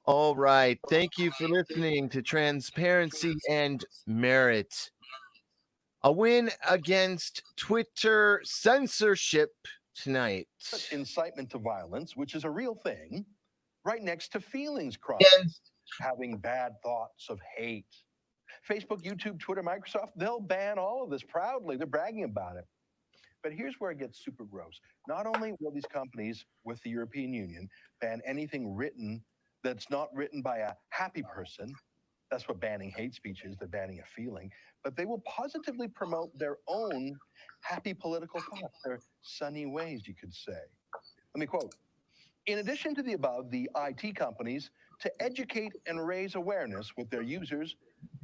All right. Thank you for listening to Transparency and Merit. A win against Twitter censorship tonight. Incitement to violence, which is a real thing, right next to feelings crime, having bad thoughts of hate. Facebook, YouTube, Twitter, Microsoft, they'll ban all of this proudly. They're bragging about it. But here's where it gets super gross. Not only will these companies with the European Union ban anything written that's not written by a happy person, that's what banning hate speech is, they're banning a feeling, but they will positively promote their own happy political thoughts, their sunny ways, you could say. Let me quote. In addition to the above, the IT companies to educate and raise awareness with their users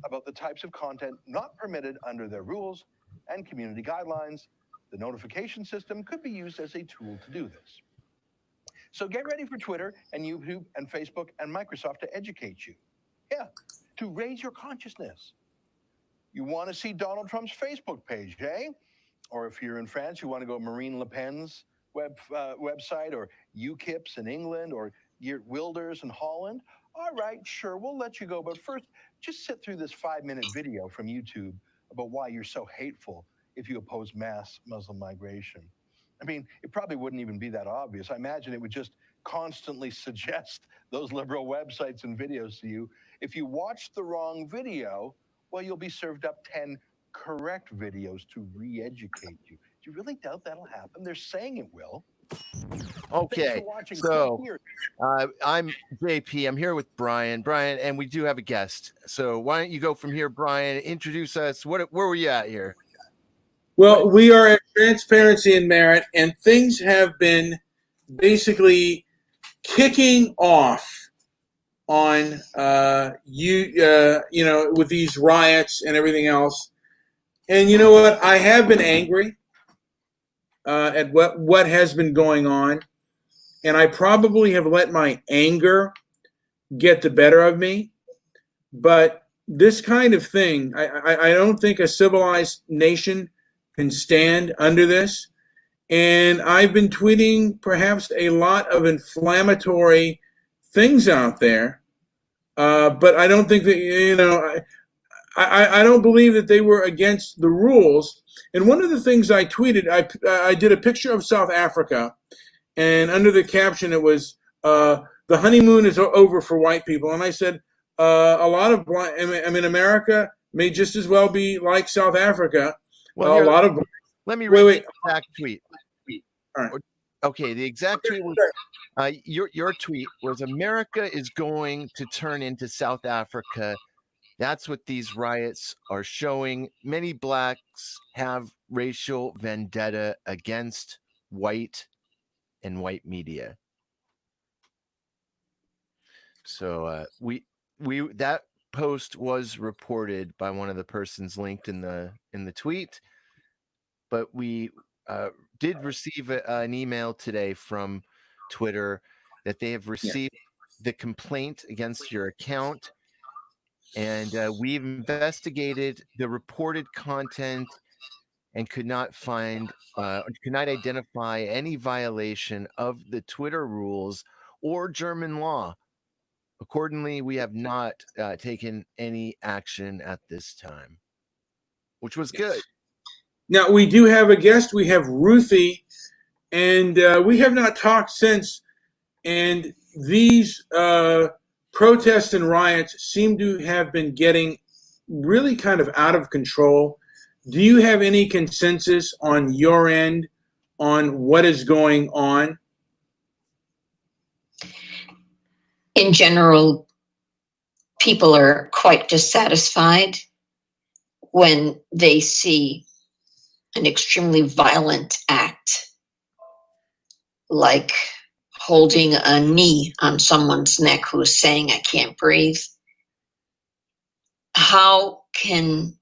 about the types of content not permitted under their rules and community guidelines. The notification system could be used as a tool to do this. So get ready for Twitter and YouTube and Facebook and Microsoft to educate you. Yeah, to raise your consciousness. You want to see Donald Trump's Facebook page, eh? Or if you're in France, you want to go Marine Le Pen's website, or UKIP's in England, or Geert Wilders in Holland. All right, sure, we'll let you go. But first, just sit through this 5-minute video from YouTube about why you're so hateful if you oppose mass Muslim migration. I mean, it probably wouldn't even be that obvious. I imagine it would just constantly suggest those liberal websites and videos to you. If you watch the wrong video, well, you'll be served up 10 correct videos to re-educate you. Do you really doubt that'll happen? They're saying it will. Okay, so I'm JP. I'm here with Brian. Brian, and we do have a guest. So why don't you go from here, Brian? Introduce us. Where were you at here? Well, we are at Transparency and Merit, and things have been basically kicking off on with these riots and everything else. And you know what? I have been angry at what has been going on, and I probably have let my anger get the better of me. But this kind of thing, I don't think a civilized nation can stand under this. And I've been tweeting perhaps a lot of inflammatory things out there, but I don't think that, I don't believe that they were against the rules. And one of the things I tweeted, I did a picture of South Africa, and under the caption it was, the honeymoon is over for white people. And I said, a lot of, America may just as well be like South Africa. Well, a lot of. Let me read the exact tweet. All right. Okay, the exact tweet was your tweet was America is going to turn into South Africa. That's what these riots are showing. Many blacks have racial vendetta against white and white media. So that post was reported by one of the persons linked in the tweet, but we did receive an email today from Twitter that they have received the complaint against your account, and we've investigated the reported content and could not identify any violation of the Twitter rules or German law. Accordingly, we have not taken any action at this time, which was good. Now, we do have a guest. We have Ruthie, and we have not talked since. And these protests and riots seem to have been getting really kind of out of control. Do you have any consensus on your end on what is going on? In general, people are quite dissatisfied when they see an extremely violent act, like holding a knee on someone's neck who's saying, "I can't breathe." How can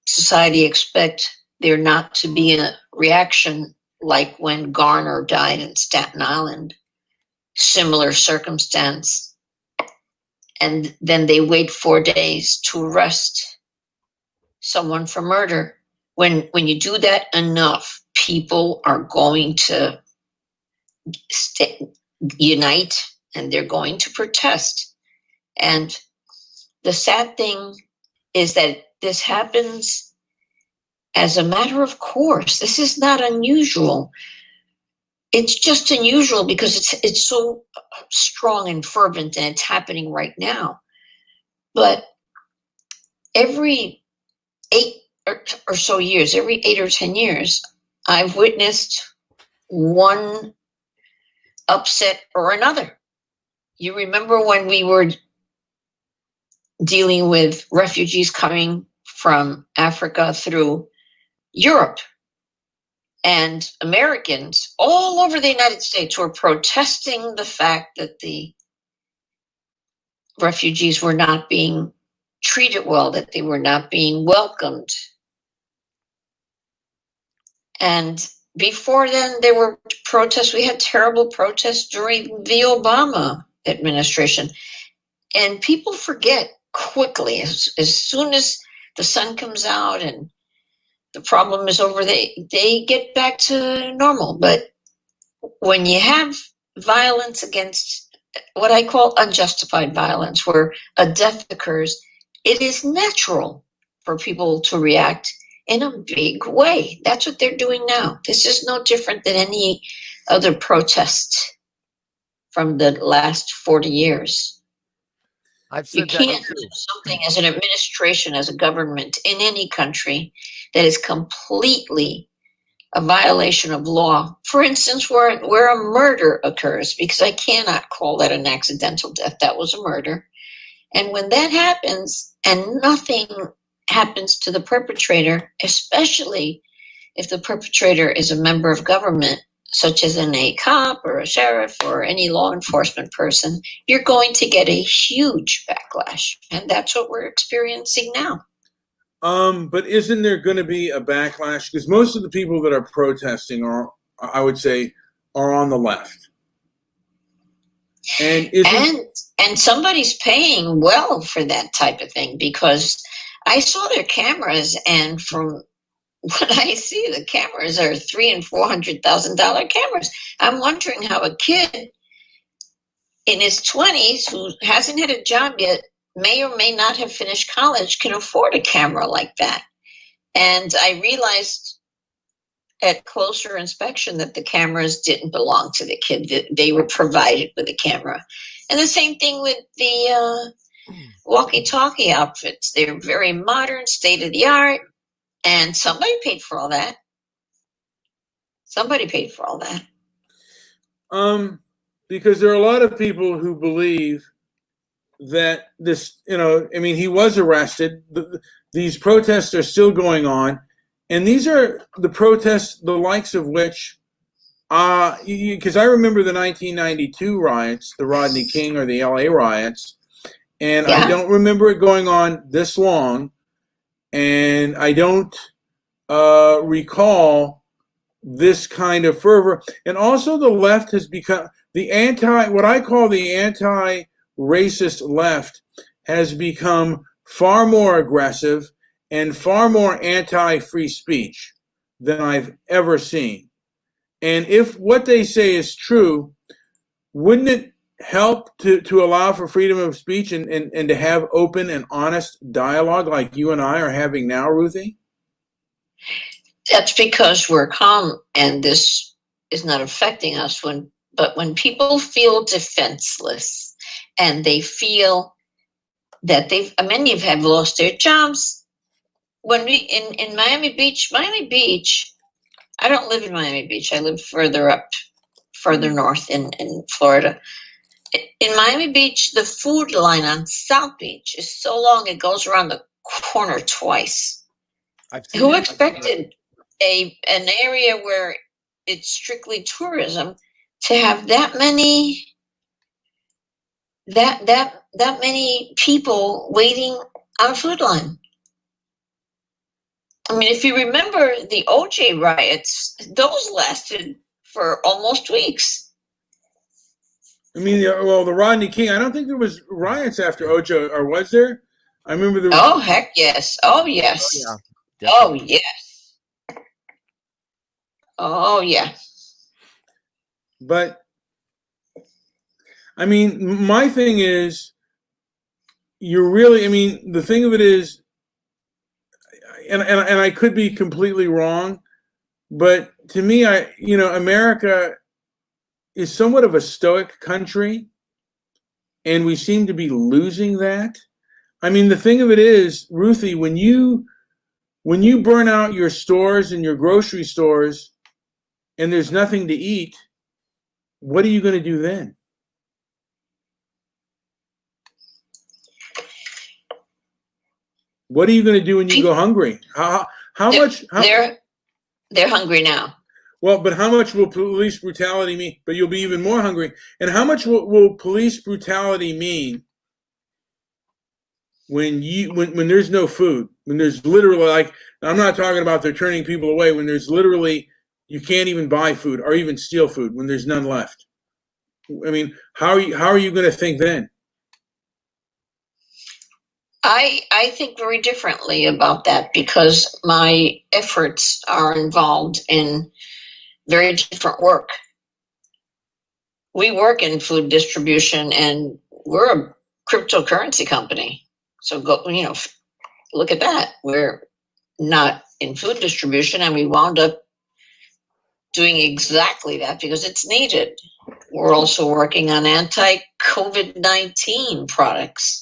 society expect there not to be a reaction like when Garner died in Staten Island? Similar circumstance. And then they wait 4 days to arrest someone for murder. When you do that enough, people are going to unite and they're going to protest. And the sad thing is that this happens as a matter of course. This is not unusual. It's just unusual because it's so strong and fervent, and it's happening right now. But every 8 or 10 years, I've witnessed one upset or another. You remember when we were dealing with refugees coming from Africa through Europe, and Americans all over the United States were protesting the fact that the refugees were not being treated well, that they were not being welcomed. And before then, there were protests. We had terrible protests during the Obama administration. And people forget quickly, as soon as the sun comes out and the problem is over, they get back to normal. But when you have violence against, what I call unjustified violence, where a death occurs, it is natural for people to react in a big way. That's what they're doing now. This is no different than any other protest from the last 40 years. I've You said that can't too. do something as an administration, as a government in any country that is completely a violation of law. For instance, where a murder occurs, because I cannot call that an accidental death. That was a murder. And when that happens and nothing happens to the perpetrator, especially if the perpetrator is a member of government, such as a cop or a sheriff or any law enforcement person, you're going to get a huge backlash. And that's what we're experiencing now. But isn't there going to be a backlash? Because most of the people that are protesting are, I would say, are on the left. And somebody's paying well for that type of thing, because I saw their cameras, and from what I see, the cameras are $300,000 and $400,000 cameras. I'm wondering how a kid in his 20s who hasn't had a job yet, may or may not have finished college, can afford a camera like that. And I realized at closer inspection that the cameras didn't belong to the kid, that they were provided with a camera. And the same thing with the walkie-talkie outfits. They're very modern, state-of-the-art, and somebody paid for all that. Somebody paid for all that. Because there are a lot of people who believe that this, I mean, he was arrested. These protests are still going on. And these are the protests, the likes of which, because I remember the 1992 riots, the Rodney King or the LA riots, and Yeah. I don't remember it going on this long, and I don't recall this kind of fervor. And also the left has become what I call the anti-racist left has become far more aggressive and far more anti-free speech than I've ever seen. And if what they say is true, wouldn't it help to allow for freedom of speech and to have open and honest dialogue like you and I are having now, Ruthie? That's because we're calm and this is not affecting us. But when people feel defenseless and they feel that many have lost their jobs. When we in Miami Beach, I don't live in Miami Beach. I live further north in Florida. In Miami Beach, the food line on South Beach is so long it goes around the corner twice. Who expected an area where it's strictly tourism to have that many people waiting on a food line? I mean, if you remember the OJ riots, those lasted for almost weeks. I mean, the Rodney King, I don't think there was riots after OJ, or was there? I remember there was. Oh, heck yes. Oh, yes. Oh, yeah. Definitely. Oh, yes. Oh, yeah. But, I mean, my thing is, you're really, I mean, the thing of it is, and I could be completely wrong, but to me, America is somewhat of a stoic country, and we seem to be losing that. I mean, the thing of it is, Ruthie, when you burn out your stores and your grocery stores and there's nothing to eat, what are you going to do then? What are you going to do when you go hungry? How much? They're hungry now. Well, but how much will police brutality mean? But you'll be even more hungry. And how much will police brutality mean when there's no food? When there's literally, like, I'm not talking about they're turning people away. When there's literally, you can't even buy food or even steal food when there's none left. I mean, how are you going to think then? I think very differently about that because my efforts are involved in very different work. We work in food distribution and we're a cryptocurrency company. So look at that. We're not in food distribution and we wound up doing exactly that because it's needed. We're also working on anti-COVID-19 products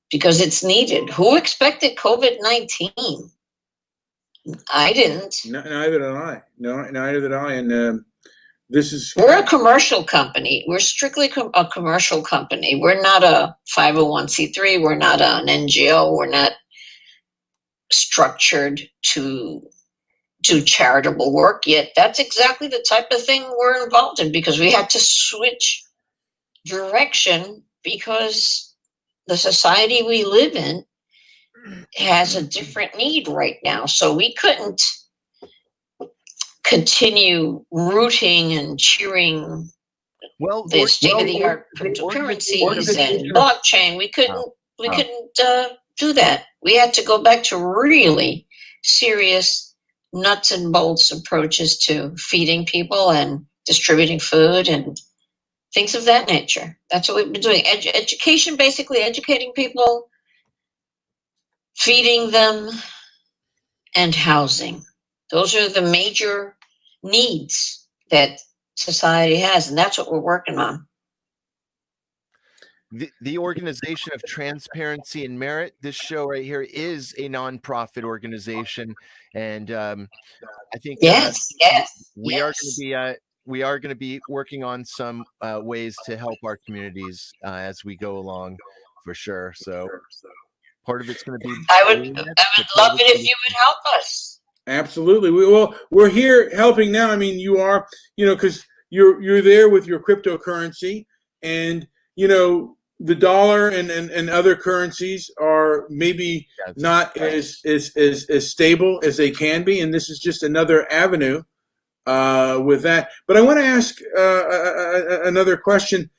because it's needed. Who expected COVID-19? I didn't. Neither did I. No, neither did I. And this is. We're a commercial company. We're strictly a commercial company. We're not a 501c3. We're not an NGO. We're not structured to do charitable work yet. That's exactly the type of thing we're involved in because we had to switch direction because the society we live in has a different need right now. So we couldn't continue rooting and cheering the state-of-the-art cryptocurrencies and blockchain. We couldn't do that. We had to go back to really serious nuts and bolts approaches to feeding people and distributing food and things of that nature. That's what we've been doing. Education, basically educating people, feeding them, and housing. Those are the major needs that society has, and that's what we're working on. The Organization of Transparency and Merit, this show right here is a nonprofit organization, and I think we are going to be working on some ways to help our communities as we go along, for sure. So part of it's going to be. I would love it if you would help us. Absolutely. We're here helping now. I mean, you are, because you're there with your cryptocurrency, and the dollar and other currencies are maybe not as stable as they can be, and this is just another avenue with that. But I want to ask another question.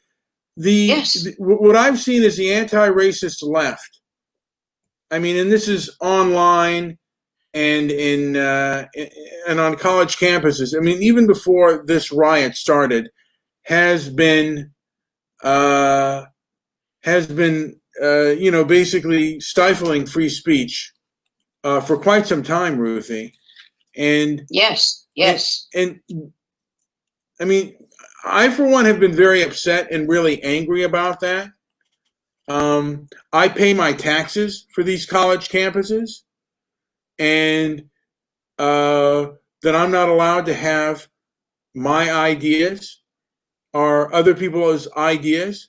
What I've seen is the anti-racist left. I mean, and this is online and and on college campuses. I mean, even before this riot started, has been basically stifling free speech for quite some time, Ruthie. And yes. And I mean, I for one have been very upset and really angry about that. I pay my taxes for these college campuses, and that I'm not allowed to have my ideas or other people's ideas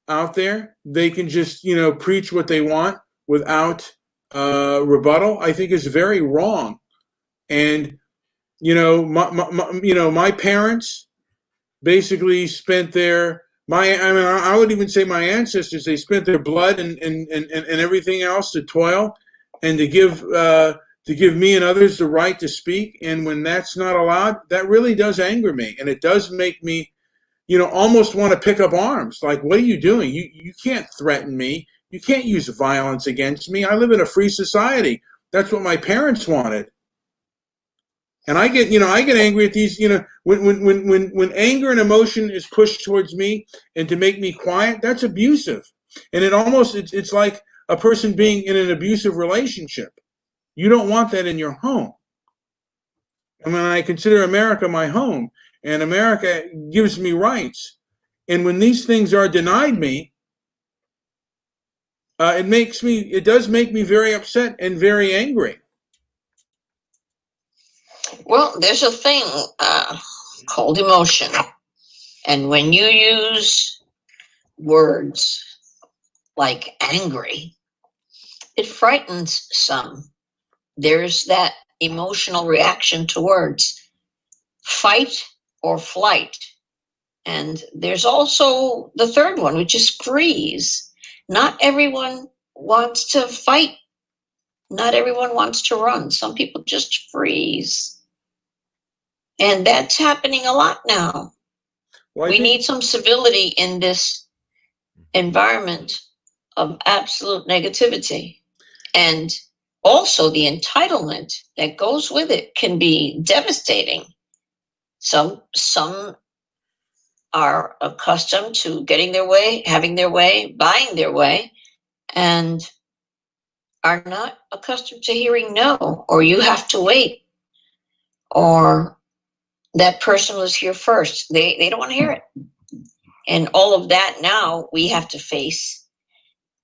out there. They can just, preach what they want without rebuttal, I think is very wrong. And, my parents basically spent I would even say my ancestors, they spent their blood and everything else to toil and to give me and others the right to speak. And when that's not allowed, that really does anger me. And it does make me, almost want to pick up arms. Like, what are you doing? You can't threaten me. You can't use violence against me. I live in a free society. That's what my parents wanted. And I get angry at these, when anger and emotion is pushed towards me and to make me quiet, that's abusive. And it's like a person being in an abusive relationship. You don't want that in your home. I mean, I consider America my home, and America gives me rights. And when these things are denied me, it does make me very upset and very angry. Well, there's a thing called emotion. And when you use words like angry, it frightens some. There's that emotional reaction to words, fight or flight. And there's also the third one, which is freeze. Not everyone wants to fight. Not everyone wants to run. Some people just freeze. And that's happening a lot now. Well, we need some civility in this environment of absolute negativity. And also the entitlement that goes with it can be devastating. Some are accustomed to getting their way, having their way, buying their way, and are not accustomed to hearing no, or you have to wait, or that person was here first. They don't want to hear it. And all of that now we have to face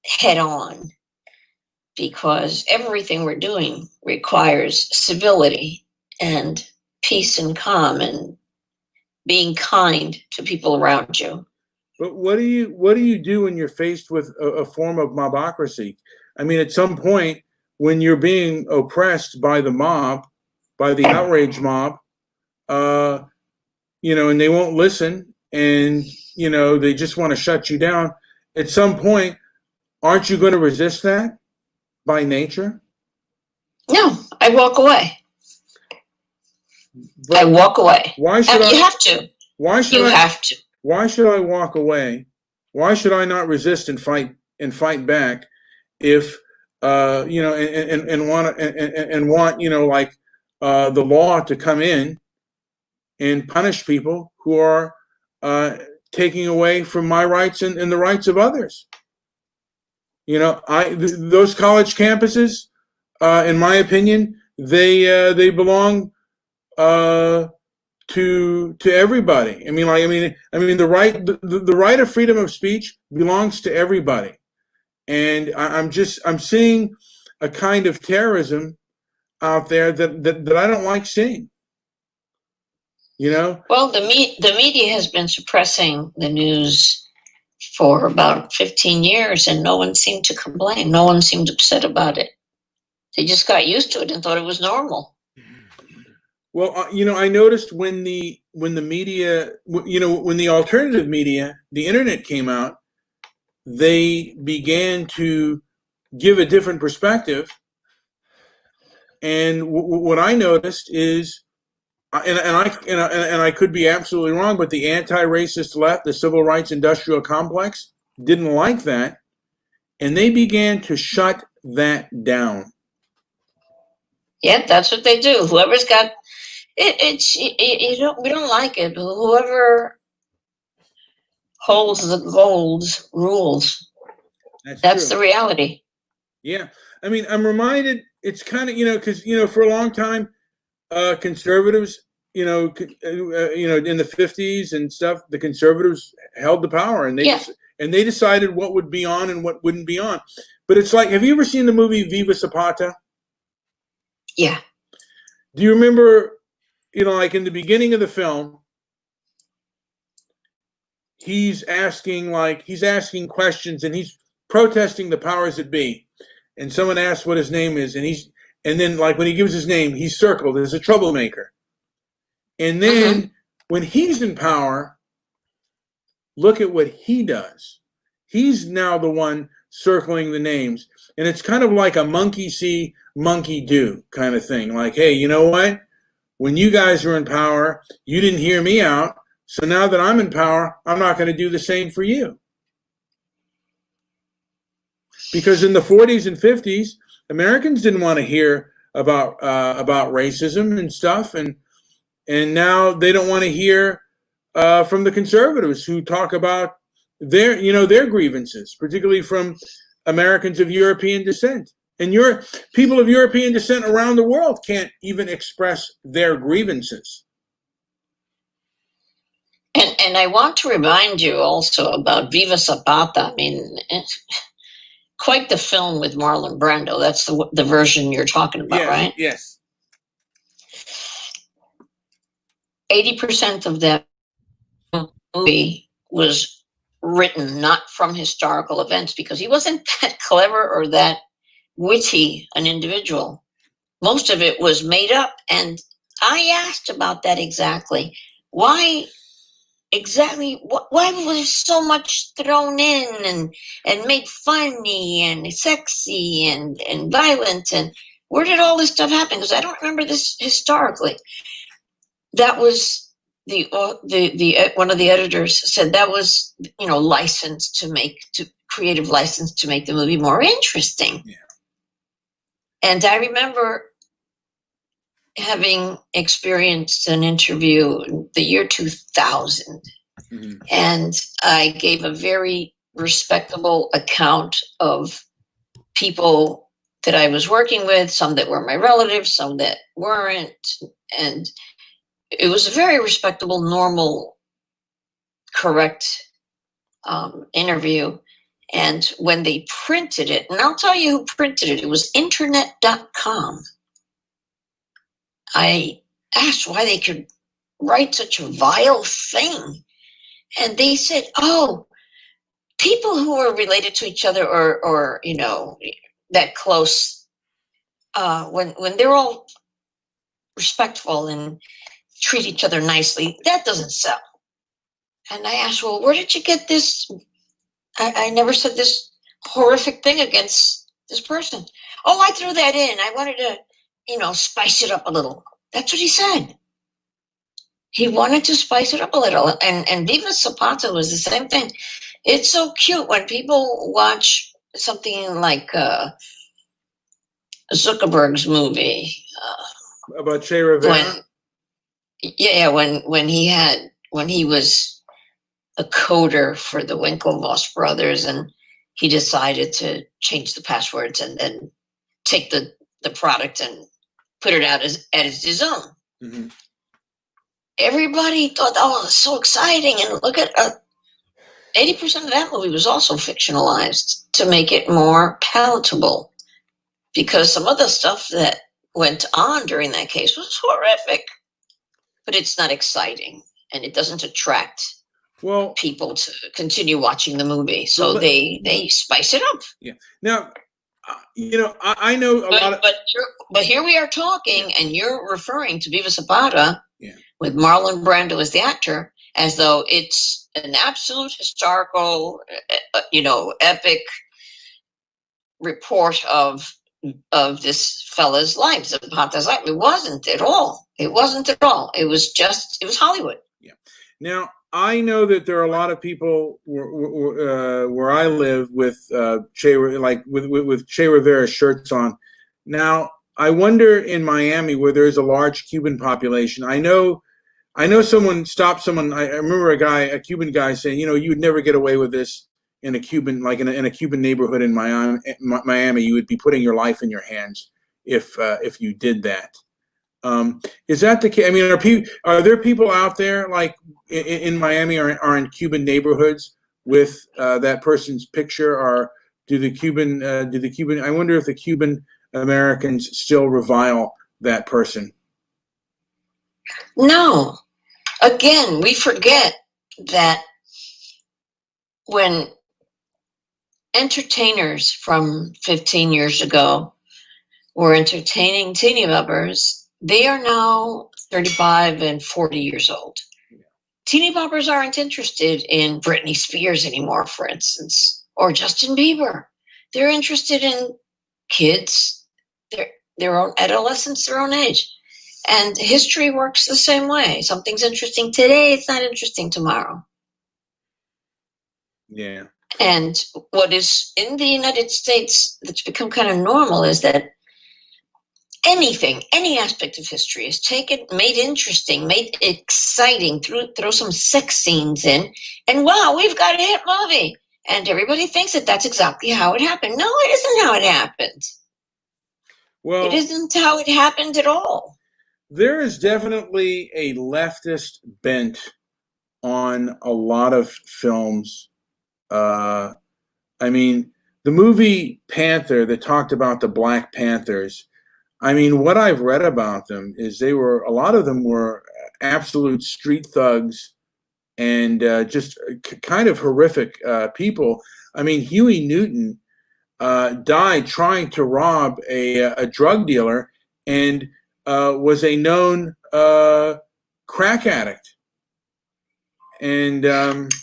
head on, because everything we're doing requires civility and peace and calm and being kind to people around you. But what do you do when you're faced with a form of mobocracy? I mean, at some point when you're being oppressed by the mob, by the outrage mob, and they won't listen, and they just want to shut you down. At some point, aren't you going to resist that by nature? No, I walk away. But I walk away. Why should You have to. Why should you I? have to. Why should I walk away? Why should I not resist and fight back if and want the law to come in and punish people who are taking away from my rights and the rights of others? Those college campuses, in my opinion, they belong to everybody. I mean, the right of freedom of speech belongs to everybody, and I'm seeing a kind of terrorism out there that I don't like seeing. Well, the media has been suppressing the news for about 15 years, and no one seemed to complain. No one seemed upset about it. They just got used to it and thought it was normal. Well, I noticed when the media, when the alternative media, the internet came out, they began to give a different perspective. And what I noticed is, and I could be absolutely wrong, but the anti-racist left, the civil rights industrial complex, didn't like that, and they began to shut that down. Yeah, that's what they do. Whoever's got it, we don't like it. Whoever holds the gold rules. That's the reality. Yeah, I mean, I'm reminded. It's kind of because for a long time, conservatives, in the 50s and stuff, the conservatives held the power, and they decided what would be on and what wouldn't be on. But it's like, have you ever seen the movie Viva Zapata? Yeah. Do you remember, like in the beginning of the film, he's asking questions and he's protesting the powers that be. And someone asks what his name is, and then like when he gives his name, he's circled as a troublemaker. And then when he's in power, look at what he does. He's now the one circling the names. And it's kind of like a monkey see, monkey do kind of thing. Like, hey, you know what? When you guys were in power, you didn't hear me out. So now that I'm in power, I'm not going to do the same for you. Because in the 40s and 50s, Americans didn't want to hear about racism and stuff, and now they don't want to hear from the conservatives who talk about their grievances, particularly from Americans of European descent. And people of European descent around the world can't even express their grievances. And I want to remind you also about Viva Zapata. I mean, quite the film with Marlon Brando. That's the version you're talking about, Yes, right? yes. 80% of that movie was written not from historical events because he wasn't that clever or that witty an individual. Most of it was made up. And I asked about that exactly. Why was there so much thrown in and made funny and sexy and violent? And where did all this stuff happen? Because I don't remember this historically. That was the one of the editors said that was, creative license to make the movie more interesting. Yeah. And I remember having experienced an interview in the year 2000, and I gave a very respectable account of people that I was working with, some that were my relatives, some that weren't, and it was a very respectable, normal, correct interview. And when they printed it, and I'll tell you who printed it, it was internet.com. I asked why they could write such a vile thing. And they said, oh, people who are related to each other or that close, when they're all respectful and treat each other nicely, that doesn't sell. And I asked, well, where did you get this? I never said this horrific thing against this person. Oh, I threw that in. I wanted to, spice it up a little. That's what he said. He wanted to spice it up a little. And Viva Zapata was the same thing. It's so cute when people watch something like Zuckerberg's movie. About Che Rivera? When he was a coder for the Winklevoss brothers, and he decided to change the passwords and then take the product and put it out as his own. Mm-hmm. Everybody thought, oh, it's so exciting. And look at 80% of that movie was also fictionalized to make it more palatable, because some of the stuff that went on during that case was horrific, but it's not exciting and it doesn't attract people to continue watching the movie. So they spice it up. Yeah. Now, I know a lot of... But here we are talking, and you're referring to Viva Zapata with Marlon Brando as the actor, as though it's an absolute historical, epic report of this fella's life, Zapata's life. It wasn't at all. It was Hollywood. Yeah. Now, I know that there are a lot of people where I live with Che Rivera shirts on. Now, I wonder in Miami, where there's a large Cuban population. I know someone stopped someone. I remember a Cuban guy saying, you would never get away with this in a Cuban, like in a Cuban neighborhood in Miami. You would be putting your life in your hands if you did that. Is that the case? I mean, are there people out there like in Miami are in Cuban neighborhoods with that person's picture, or do the Cuban? I wonder if the Cuban Americans still revile that person. No. Again, we forget that when entertainers from 15 years ago were entertaining teeny boppers, they are now 35 and 40 years old. Teeny boppers aren't interested in Britney Spears anymore, for instance, or Justin Bieber. They're interested in kids, their own adolescents, their own age. And history works the same way. Something's interesting today, it's not interesting tomorrow. Yeah. And what is in the United States that's become kind of normal is that any aspect of history is taken, made interesting, made exciting, throw some sex scenes in, and wow, we've got a hit movie. And everybody thinks that that's exactly how it happened. No, it isn't how it happened. Well, It isn't how it happened at all. there is definitely a leftist bent on a lot of films. I mean, the movie Panther that talked about the Black Panthers. I mean, what I've read about them is a lot of them were absolute street thugs and just kind of horrific people. I mean, Huey Newton died trying to rob a drug dealer and was a known crack addict. And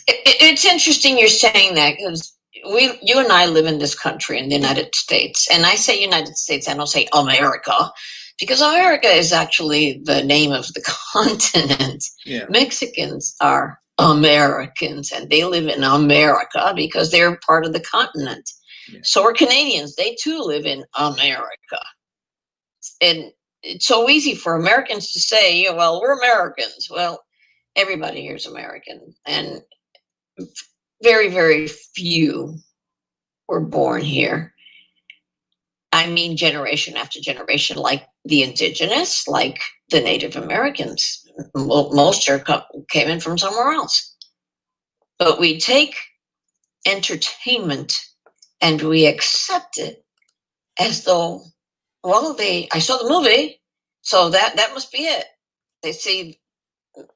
it's interesting you're saying that, because you and I live in this country, in the United States. And I say United States, I don't say America, because America is actually the name of the continent. yeah. Mexicans are Americans, and they live in America because they're part of the continent. Yeah. So are Canadians. They too live in America. And it's so easy for Americans to say, well, we're Americans. Well, everybody here is American, and very, very few were born here. I mean, generation after generation, like the indigenous, like the Native Americans. Most came in from somewhere else. But we take entertainment and we accept it as though, well, I saw the movie, so that must be it. They see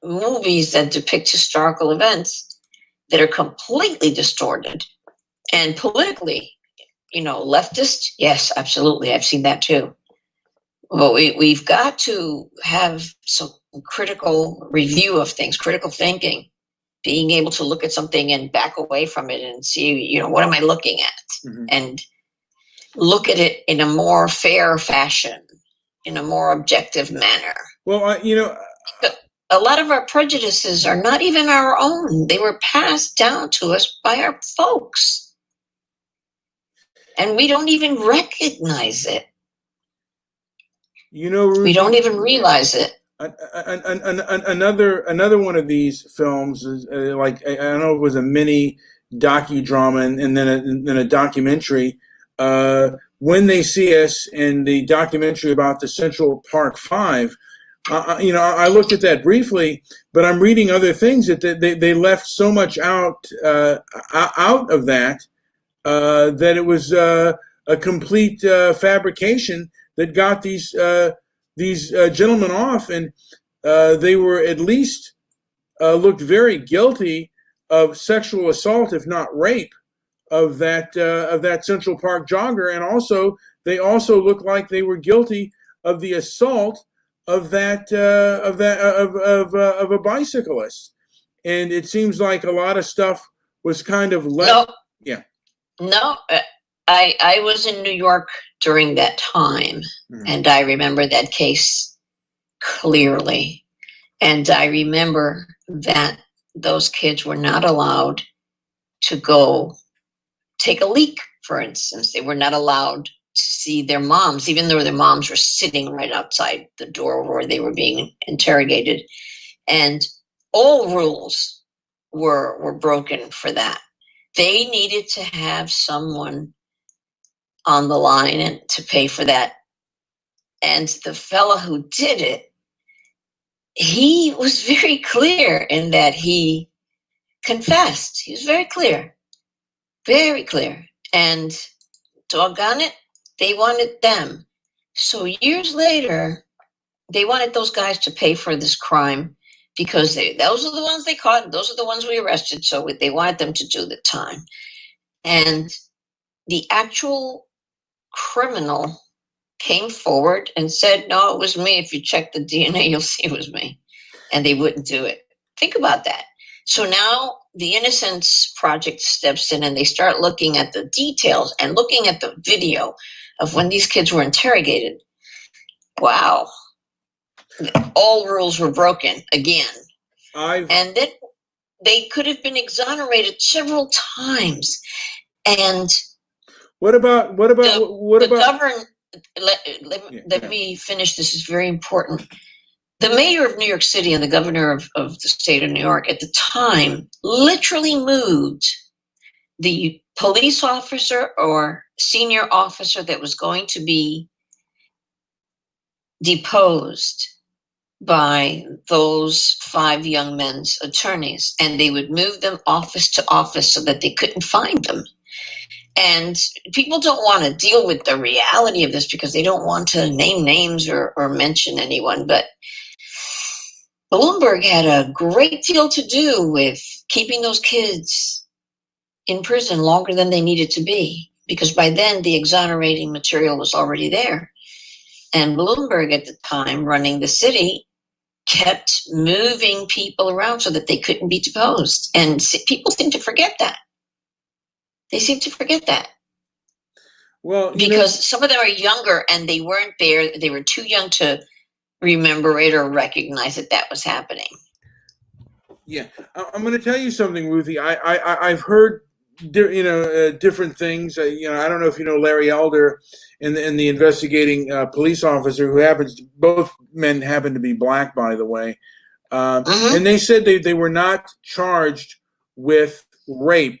movies that depict historical events that are completely distorted and politically, leftist. Yes, absolutely. I've seen that too. But we've got to have some critical review of things, critical thinking, being able to look at something and back away from it and see, what am I looking at? Mm-hmm. And look at it in a more fair fashion, in a more objective manner. Well, a lot of our prejudices are not even our own. They were passed down to us by our folks. And we don't even recognize it. Ruthie, we don't even realize it. Another one of these films is like, I don't know if it was a mini docudrama and then a documentary. When They See Us, and the documentary about the Central Park Five. I looked at that briefly, but I'm reading other things that they left so much out of that that it was a complete fabrication that got these gentlemen off, and they were at least looked very guilty of sexual assault, if not rape, of that Central Park jogger, and they also looked like they were guilty of the assault of a bicyclist. And it seems like a lot of stuff was kind of left. No, I was in New York during that time, and I remember that case clearly. And I remember that those kids were not allowed to go take a leak, for instance. They were not allowed to see their moms, even though their moms were sitting right outside the door where they were being interrogated. And all rules were broken for that. They needed to have someone on the line and to pay for that. And the fellow who did it, he was very clear in that he confessed. He was very clear. Very clear. And doggone it, they wanted them. So years later, they wanted those guys to pay for this crime because those are the ones they caught. Those are the ones we arrested. So they wanted them to do the time. And the actual criminal came forward and said, no, it was me. If you check the DNA, you'll see it was me. And they wouldn't do it. Think about that. So now the Innocence Project steps in and they start looking at the details and looking at the video of when these kids were interrogated. Wow. All rules were broken again. And then they could have been exonerated several times. And let me finish. This is very important. The mayor of New York City and the governor of the state of New York at the time literally moved the police officer or senior officer that was going to be deposed by those 5 young men's attorneys, and they would move them office to office so that they couldn't find them. And people don't want to deal with the reality of this because they don't want to name names or mention anyone. But Bloomberg had a great deal to do with keeping those kids in prison longer than they needed to be, because by then the exonerating material was already there. And Bloomberg at the time, running the city, kept moving people around so that they couldn't be deposed. And people seem to forget that. They seem to forget that. Well, because some of them are younger and they weren't there. They were too young to remember it or recognize that that was happening. Yeah, I'm going to tell you something, Ruthie. I've heard, different things. I don't know if you know Larry Elder and the investigating police officer who both men happen to be black, by the way. And they said they were not charged with rape.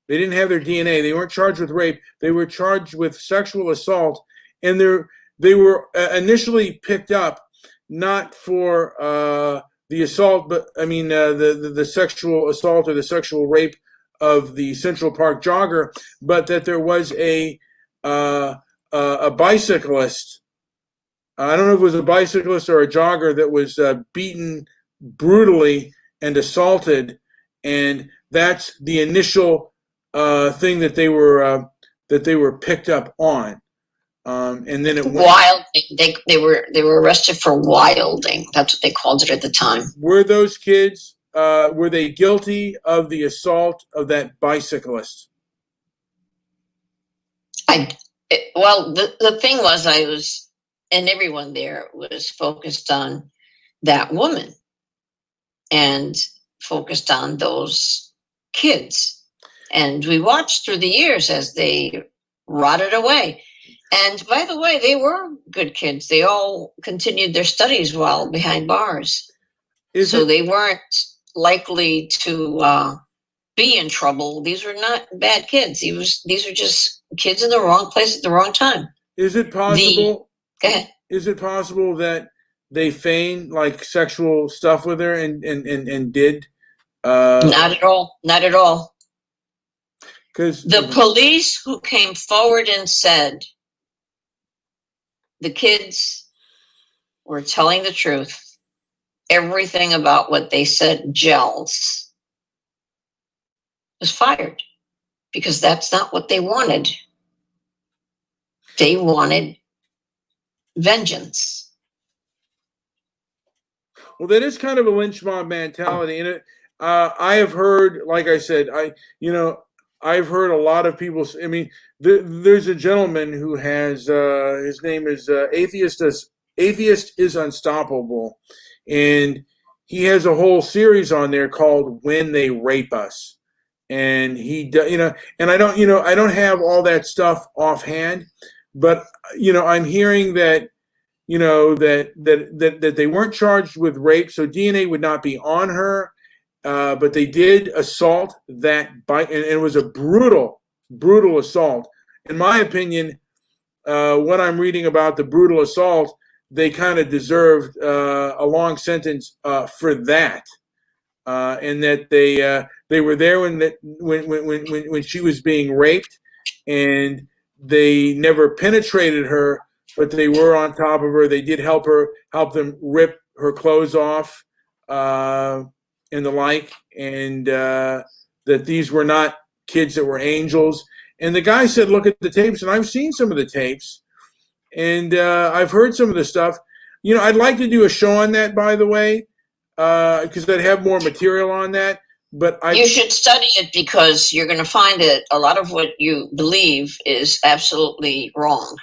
They didn't have their DNA. They weren't charged with rape. They were charged with sexual assault, and they were initially picked up not for the assault, but the sexual assault or the sexual rape of the Central Park jogger, but that there was a bicyclist. I don't know if it was a bicyclist or a jogger that was beaten brutally and assaulted, and that's the initial thing that they were picked up on, and then it went. Wilding. They were arrested for wilding. That's what they called it at the time. Were those kids? Were they guilty of the assault of that bicyclist? The thing was, and everyone there was focused on that woman and focused on those kids. And we watched through the years as they rotted away. And by the way, they were good kids. They all continued their studies while behind bars. They weren't likely to be in trouble. These were not bad kids. These are just kids in the wrong place at the wrong time. Is it possible? Go ahead. Is it possible that they feigned like sexual stuff with her and did? Not at all. Not at all. Because the police who came forward and said the kids were telling the truth, everything about what they said gels, was fired because that's not what they wanted. They wanted vengeance. Well, that is kind of a lynch mob mentality, and I have heard, like I said, I've heard a lot of people. I mean, there's a gentleman who has his name is Atheist is Unstoppable, and he has a whole series on there called "When They Rape Us," and and I don't have all that stuff offhand, but I'm hearing that that they weren't charged with rape, so DNA would not be on her. But they did assault that bike, and it was a brutal assault. In my opinion, what I'm reading about the brutal assault, they kind of deserved a long sentence for that, and that they were there when she was being raped, and they never penetrated her, but they were on top of her. They did help them rip her clothes off. And the like, and that these were not kids that were angels. And the guy said, look at the tapes, and I've seen some of the tapes, and I've heard some of the stuff. I'd like to do a show on that, by the way, because I'd have more material on that. But you should study it, because you're going to find that a lot of what you believe is absolutely wrong.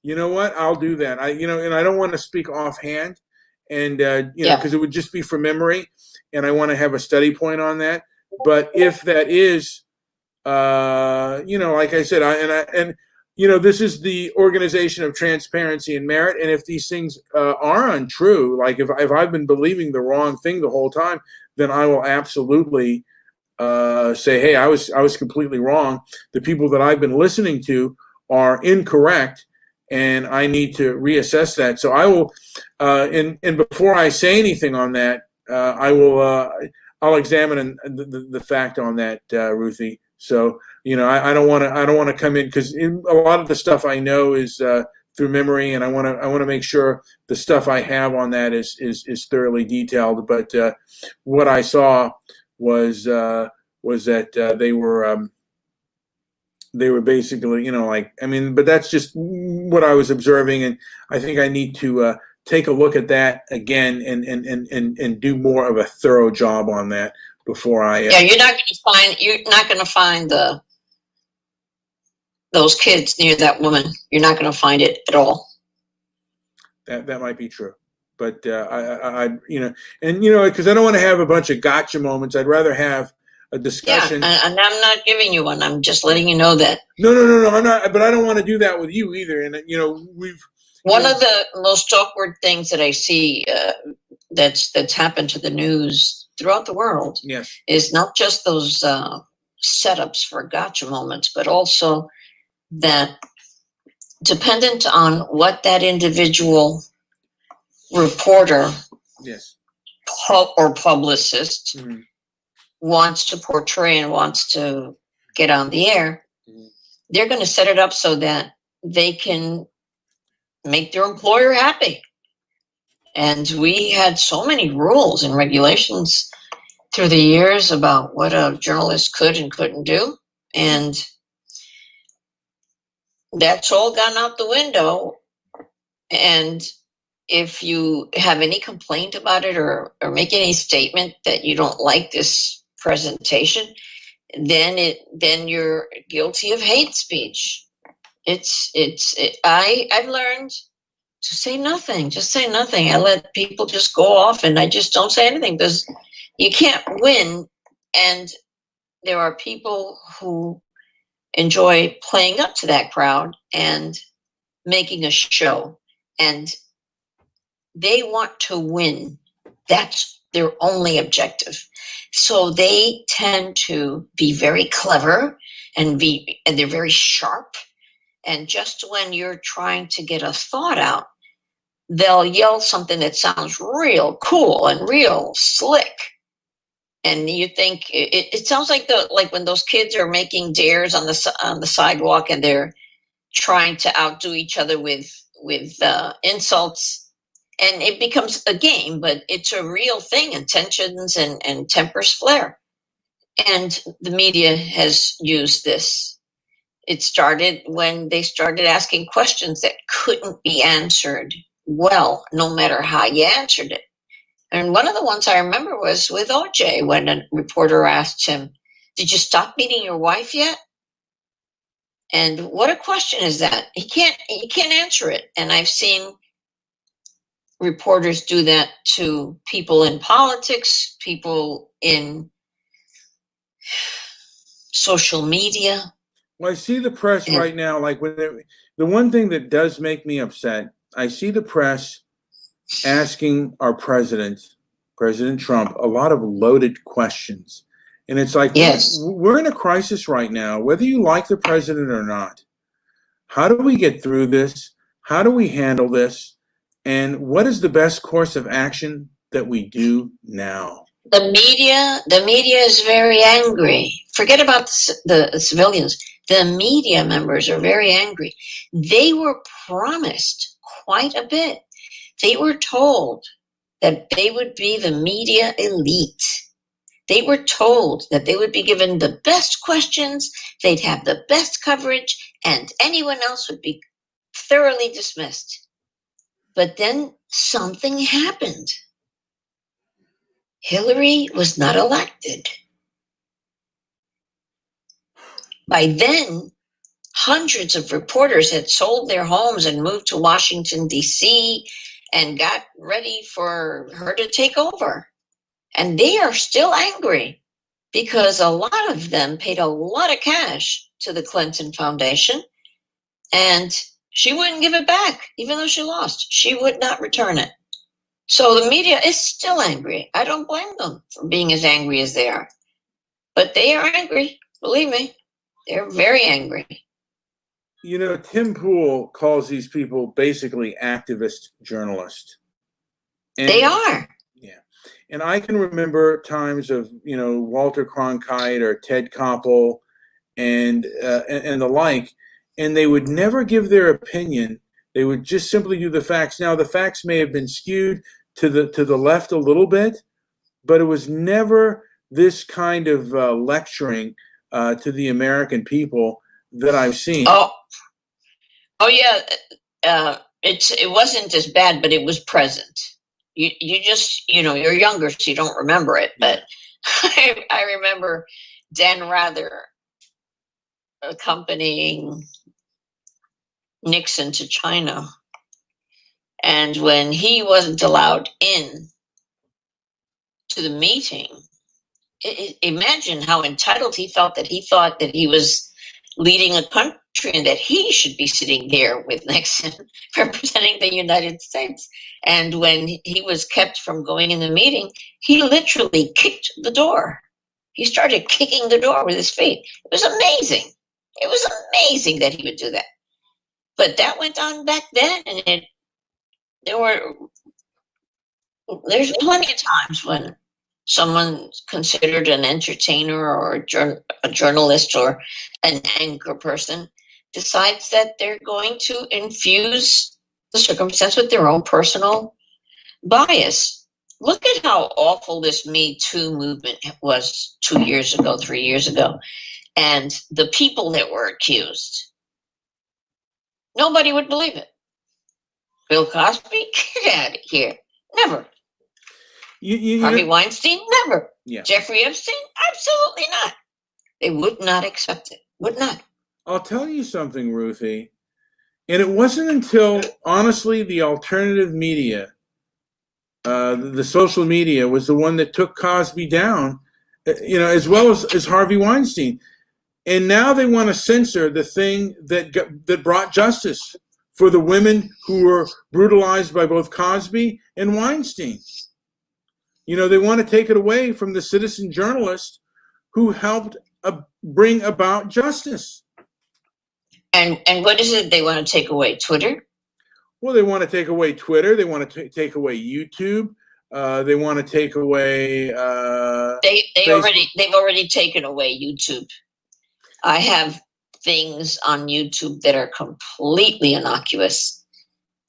You know what? I'll do that. And I don't want to speak offhand, and because it would just be from memory. And I want to have a study point on that. But if that is, like I said, this is the Organization of Transparency and Merit. And if these things are untrue, like if I've been believing the wrong thing the whole time, then I will absolutely say, hey, I was completely wrong. The people that I've been listening to are incorrect, and I need to reassess that. So I will, and before I say anything on that, I'll examine the fact on that, Ruthie. So I don't want to come in, because a lot of the stuff I know is through memory, and I want to make sure the stuff I have on that is thoroughly detailed. But what I saw was that they were basically, but that's just what I was observing, and I think I need to take a look at that again and do more of a thorough job on that before I. Yeah, you're not going to find those kids near that woman. You're not going to find it at all. That might be true, but because I don't want to have a bunch of gotcha moments. I'd rather have a discussion. Yeah, and I'm not giving you one. I'm just letting you know that. No, I'm not. But I don't want to do that with you either. And One of the most awkward things that I see that's happened to the news throughout the world, yes, is not just those setups for gotcha moments, but also that, dependent on what that individual reporter, yes, or publicist, mm-hmm. wants to portray and wants to get on the air, mm-hmm. they're going to set it up so that they can make their employer happy. And we had so many rules and regulations through the years about what a journalist could and couldn't do. And that's all gone out the window. And if you have any complaint about it, or make any statement that you don't like this presentation, then you're guilty of hate speech. I've learned to say nothing. Just say nothing. I let people just go off, and I just don't say anything, because you can't win. And there are people who enjoy playing up to that crowd and making a show, and they want to win. That's their only objective. So they tend to be very clever, and they're very sharp. And just when you're trying to get a thought out, they'll yell something that sounds real cool and real slick. And you think it sounds like when those kids are making dares on the sidewalk, and they're trying to outdo each other with insults, and it becomes a game, but it's a real thing, and tensions and tempers flare. And the media has used this. It started when they started asking questions that couldn't be answered well, no matter how you answered it. And one of the ones I remember was with OJ, when a reporter asked him, "Did you stop beating your wife yet?" And what a question is that? He can't answer it. And I've seen reporters do that to people in politics, people in social media. Well, I see the press right now, like the one thing that does make me upset, I see the press asking our President Trump, a lot of loaded questions. And it's like, yes, we're in a crisis right now, whether you like the president or not. How do we get through this? How do we handle this? And what is the best course of action that we do now? The media is very angry. Forget about the civilians. The media members are very angry. They were promised quite a bit. They were told that they would be the media elite. They were told that they would be given the best questions, they'd have the best coverage, and anyone else would be thoroughly dismissed. But then something happened. Hillary was not elected. By then, hundreds of reporters had sold their homes and moved to Washington, D.C., and got ready for her to take over. And they are still angry because a lot of them paid a lot of cash to the Clinton Foundation, and she wouldn't give it back, even though she lost. She would not return it. So the media is still angry. I don't blame them for being as angry as they are. But they are angry. Believe me, they're very angry. You know, Tim Pool calls these people basically activist journalists. And, They are. Yeah. And I can remember times of, you know, Walter Cronkite or Ted Koppel and the like, and they would never give their opinion. They would just simply do the facts. Now, the facts may have been skewed to the left a little bit, but it was never this kind of lecturing to the American people that I've seen. Oh yeah. It wasn't as bad, but it was present. You just, you know, you're younger, so you don't remember it. But I remember Dan Rather accompanying Nixon to China, and when he wasn't allowed in to the meeting, imagine how entitled he felt, that he thought that he was leading a country and that he should be sitting there with Nixon representing the United States. And when he was kept from going in the meeting, he literally kicked the door. He started kicking the door with his feet. It was amazing. It was amazing that he would do that. But that went on back then, and there's plenty of times when someone considered an entertainer or a journalist or an anchor person decides that they're going to infuse the circumstance with their own personal bias. Look at how awful this Me Too movement was 2 years ago, 3 years ago, and the people that were accused. Nobody would believe it. Bill Cosby, get out of here. Never. Harvey Weinstein, never. Yeah. Jeffrey Epstein, absolutely not. They would not accept it. Would not. I'll tell you something, Ruthie. And it wasn't until, honestly, the alternative media, the social media, was the one that took Cosby down, you know, as well as Harvey Weinstein. And now they want to censor the thing that brought justice for the women who were brutalized by both Cosby and Weinstein. You know, they want to take it away from the citizen journalist who helped bring about justice. And what is it they want to take away? Twitter? Well, they want to take away Twitter. They want to take away YouTube. They want to take away. They've already taken away YouTube. I have things on YouTube that are completely innocuous.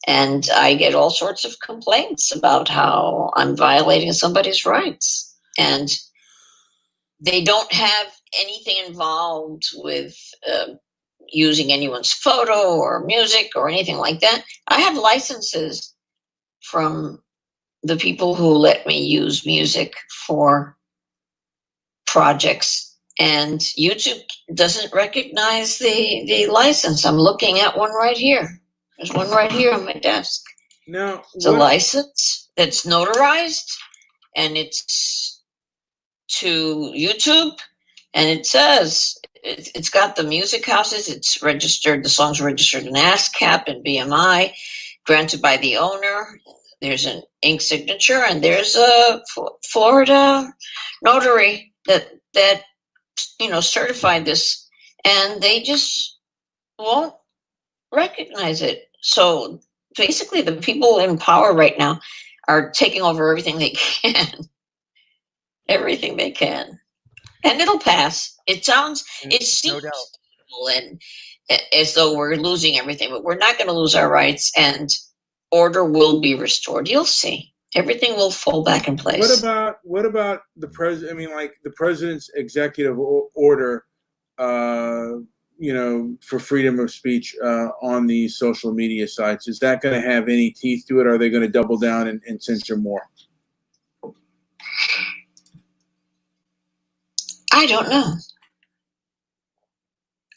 And I get all sorts of complaints about how I'm violating somebody's rights. And they don't have anything involved with using anyone's photo or music or anything like that. I have licenses from the people who let me use music for projects. And YouTube doesn't recognize the license. I'm looking at one right here. There's one right here on my desk. Now, it's a license that's notarized, and it's to YouTube, and it says it's got the music houses. It's registered. The song's registered in ASCAP and BMI, granted by the owner. There's an ink signature, and there's a Florida notary that certified this, and they just won't recognize it. So basically, the people in power right now are taking over everything they can. Everything they can. And it'll pass. It seems no and as though we're losing everything, but we're not going to lose our rights, and order will be restored. You'll see. Everything will fall back in place. What about the president? I mean, like the president's executive order, for freedom of speech on these social media sites. Is that going to have any teeth to it? Or are they going to double down and censor more? I don't know.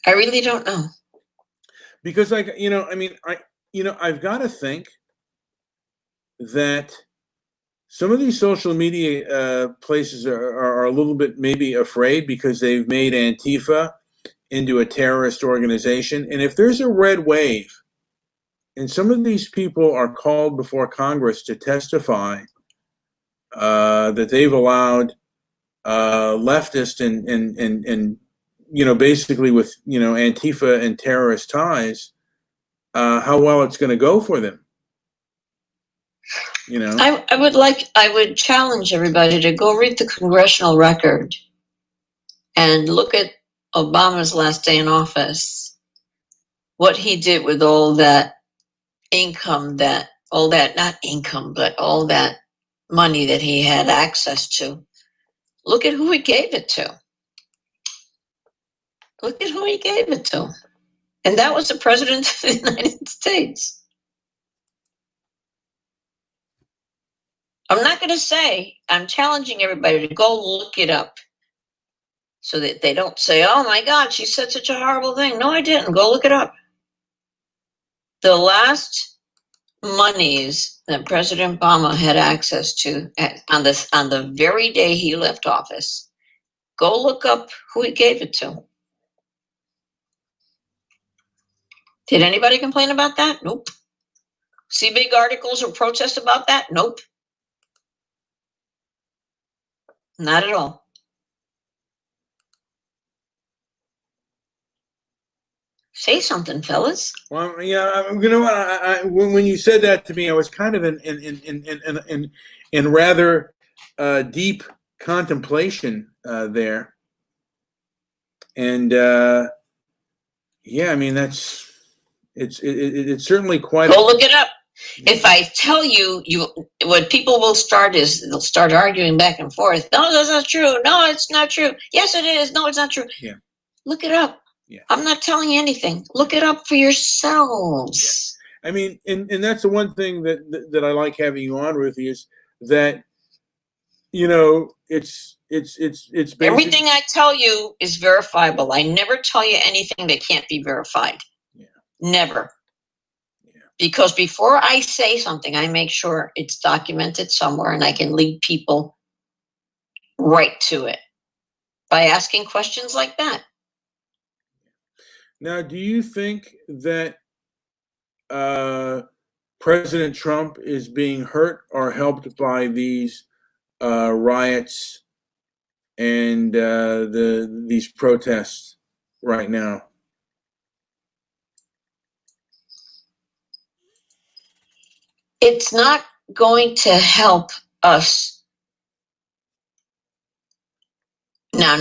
I really don't know. Because, I've got to think that some of these social media places are a little bit maybe afraid because they've made Antifa into a terrorist organization. And if there's a red wave and some of these people are called before Congress to testify that they've allowed leftist and basically with Antifa and terrorist ties, how well it's going to go for them. I would challenge everybody to go read the congressional record and look at Obama's last day in office, what he did with all that income, all that money that he had access to. Look at who he gave it to. Look at who he gave it to. And that was the president of the United States. I'm not going to say, I'm challenging everybody to go look it up so that they don't say, oh my God, she said such a horrible thing. No, I didn't. Go look it up. The last monies that President Obama had access to on the very day he left office, go look up who he gave it to. Did anybody complain about that? Nope. See big articles or protests about that? Nope. Not at all. Say something, fellas. Well, yeah, you know what? When you said that to me, I was kind of in rather deep contemplation there, and yeah, I mean it's certainly quite. Go look it up. If I tell you, what people will start is they'll start arguing back and forth. No, that's not true. No, it's not true. Yes, it is. No, it's not true. Yeah. Look it up. Yeah. I'm not telling you anything. Look it up for yourselves. Yeah. I mean, and that's the one thing that I like having you on, Ruthie, is that it's everything I tell you is verifiable. I never tell you anything that can't be verified. Yeah. Never. Because before I say something, I make sure it's documented somewhere and I can lead people right to it by asking questions like that. Now, do you think that President Trump is being hurt or helped by these riots and these protests right now? It's not going to help us. Now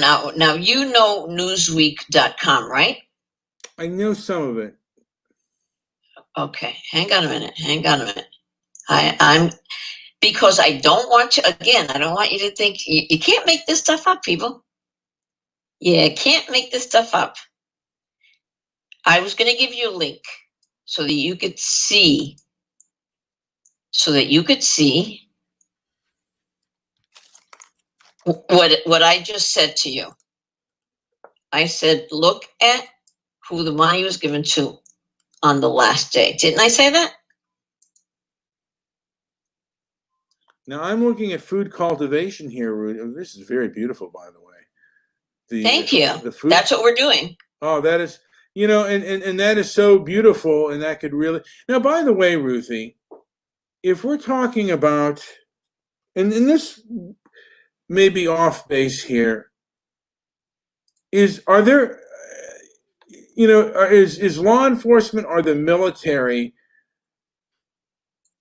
you know Newsweek.com, right? I know some of it. Okay, hang on a minute. I'm because I don't want you to think you can't make this stuff up, people. You can't make this stuff up. I was going to give you a link so that you could see what I just said to you. I said, look at who the money was given to on the last day. Didn't I say that? Now I'm looking at food cultivation here, Ruth. This is very beautiful, by the way. Thank you. The food. That's what we're doing. Oh, that is, and that is so beautiful, and that could really. Now, by the way, Ruthie, if we're talking about, and this may be off base here, is law enforcement or the military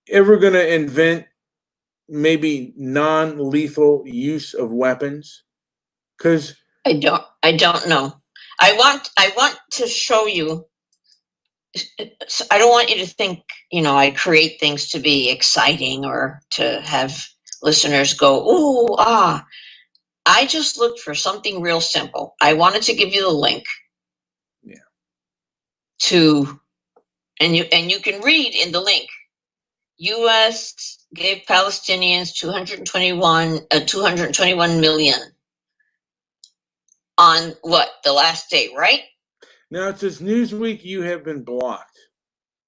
ever going to invent maybe non-lethal use of weapons? Because I don't know. I want to show you. I don't want you to think, I create things to be exciting or to have listeners go, ooh, ah. I just looked for something real simple. I wanted to give you the link. Yeah. And you can read in the link. U.S. gave Palestinians 221 million on what, the last day, right? Now it says Newsweek, you have been blocked.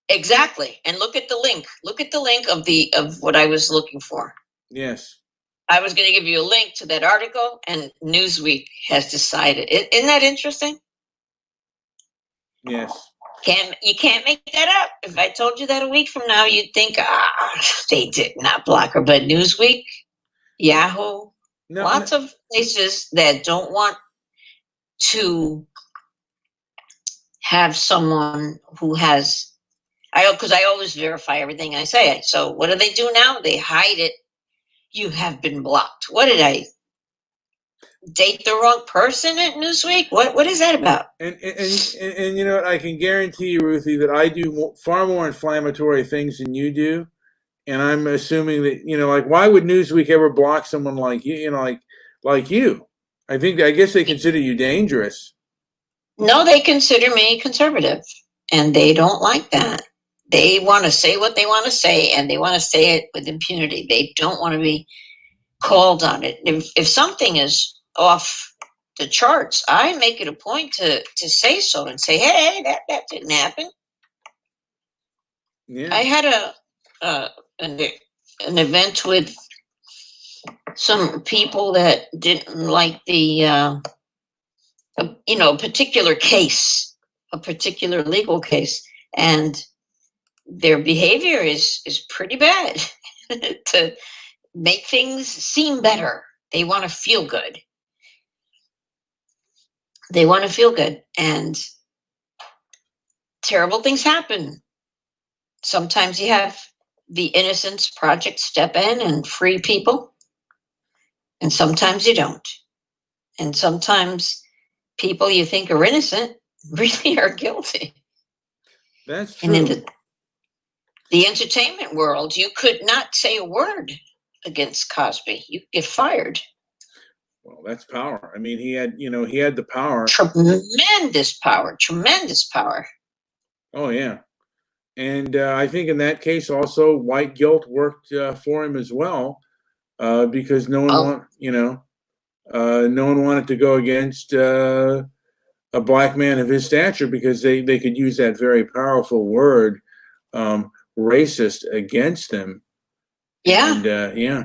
Exactly. And look at the link. Look at the link of what I was looking for. Yes. I was going to give you a link to that article, and Newsweek has decided. Isn't that interesting? Yes. You can't make that up. If I told you that a week from now, you'd think, they did not block her. But Newsweek, Yahoo, No, Lots of places that don't want to have someone who has, because I always verify everything I say. So what do they do now? They hide it. You have been blocked. What did I date the wrong person at Newsweek? What is that about? and you know what? I can guarantee you, Ruthie, that I do far more inflammatory things than you do. And I'm assuming that, you know, like, why would Newsweek ever block someone like you? You know, like you. I guess they consider you dangerous. No, they consider me conservative, and they don't like that. They want to say what they want to say, and they want to say it with impunity. They don't want to be called on it. If something is off the charts, I make it a point to say so and say, hey, that didn't happen. Yeah. I had an event with some people that didn't like the a particular case, a particular legal case, and their behavior is pretty bad to make things seem better. They want to feel good. They want to feel good, and terrible things happen. Sometimes you have the Innocence Project step in and free people, and sometimes you don't. And sometimes people you think are innocent really are guilty. That's true. And in the entertainment world, you could not say a word against Cosby. You get fired. Well, that's power. I mean, he had the power. Tremendous power. Tremendous power. Oh, yeah. And I think in that case also white guilt worked for him as well, because no one wanted to go against a black man of his stature, because they could use that very powerful word, racist, against them. Yeah. And yeah.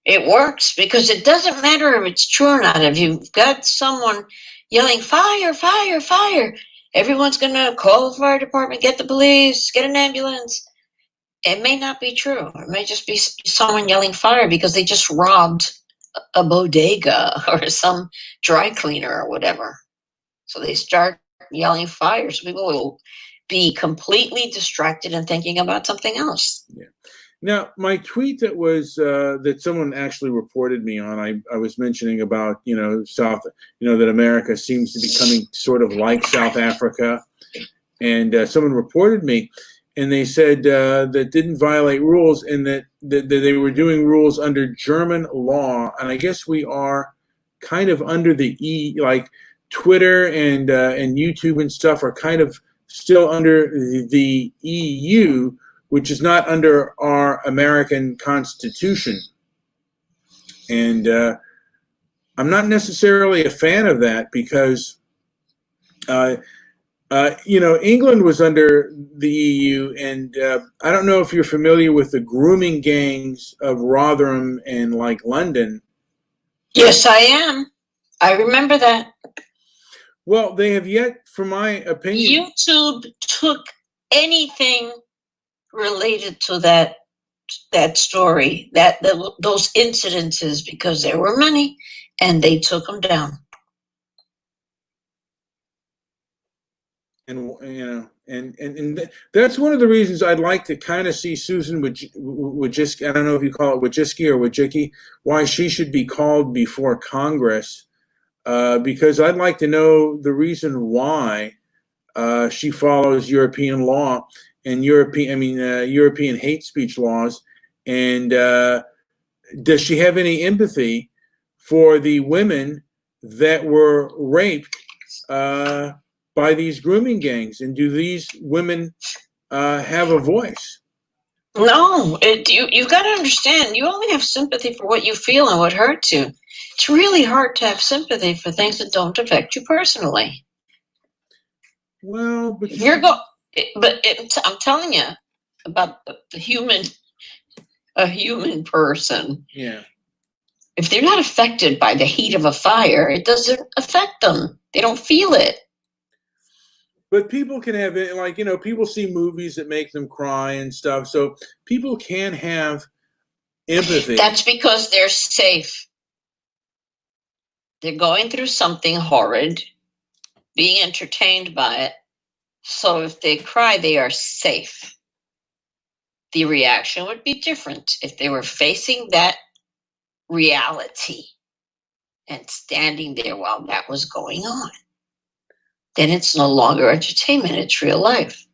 It works because it doesn't matter if it's true or not. If you've got someone yelling, fire, fire, fire, everyone's going to call the fire department, get the police, get an ambulance. It may not be true. It may just be someone yelling fire because they just robbed a bodega or some dry cleaner or whatever. So they start yelling fire. So people will be completely distracted and thinking about something else. Yeah. Now, my tweet that someone actually reported me on, I was mentioning about, that America seems to be becoming sort of like South Africa. And someone reported me, and they said that didn't violate rules, and that they were doing rules under German law. And I guess we are kind of under like Twitter and YouTube and stuff are kind of still under the EU, which is not under our American Constitution. And I'm not necessarily a fan of that, because, England was under the EU, and I don't know if you're familiar with the grooming gangs of Rotherham and like London. Yes, I am. I remember that. Well, they have yet, for my opinion. YouTube took anything related to that story, those incidences, because there were many, and they took them down. And that's one of the reasons I'd like to kind of see Susan Wojcicki, I don't know if you call it Wojcicki or Wojcicki, why she should be called before Congress, because I'd like to know the reason why she follows European law and European hate speech laws, and does she have any empathy for the women that were raped by these grooming gangs, and do these women have a voice? No, you've got to understand, you only have sympathy for what you feel and what hurts you. It's really hard to have sympathy for things that don't affect you personally. Well, but I'm telling you about a human person. Yeah. If they're not affected by the heat of a fire, it doesn't affect them. They don't feel it. But people can have it, like, people see movies that make them cry and stuff. So people can have empathy. That's because they're safe. They're going through something horrid, being entertained by it. So if they cry, they are safe. The reaction would be different if they were facing that reality and standing there while that was going on. Then it's no longer entertainment, it's real life.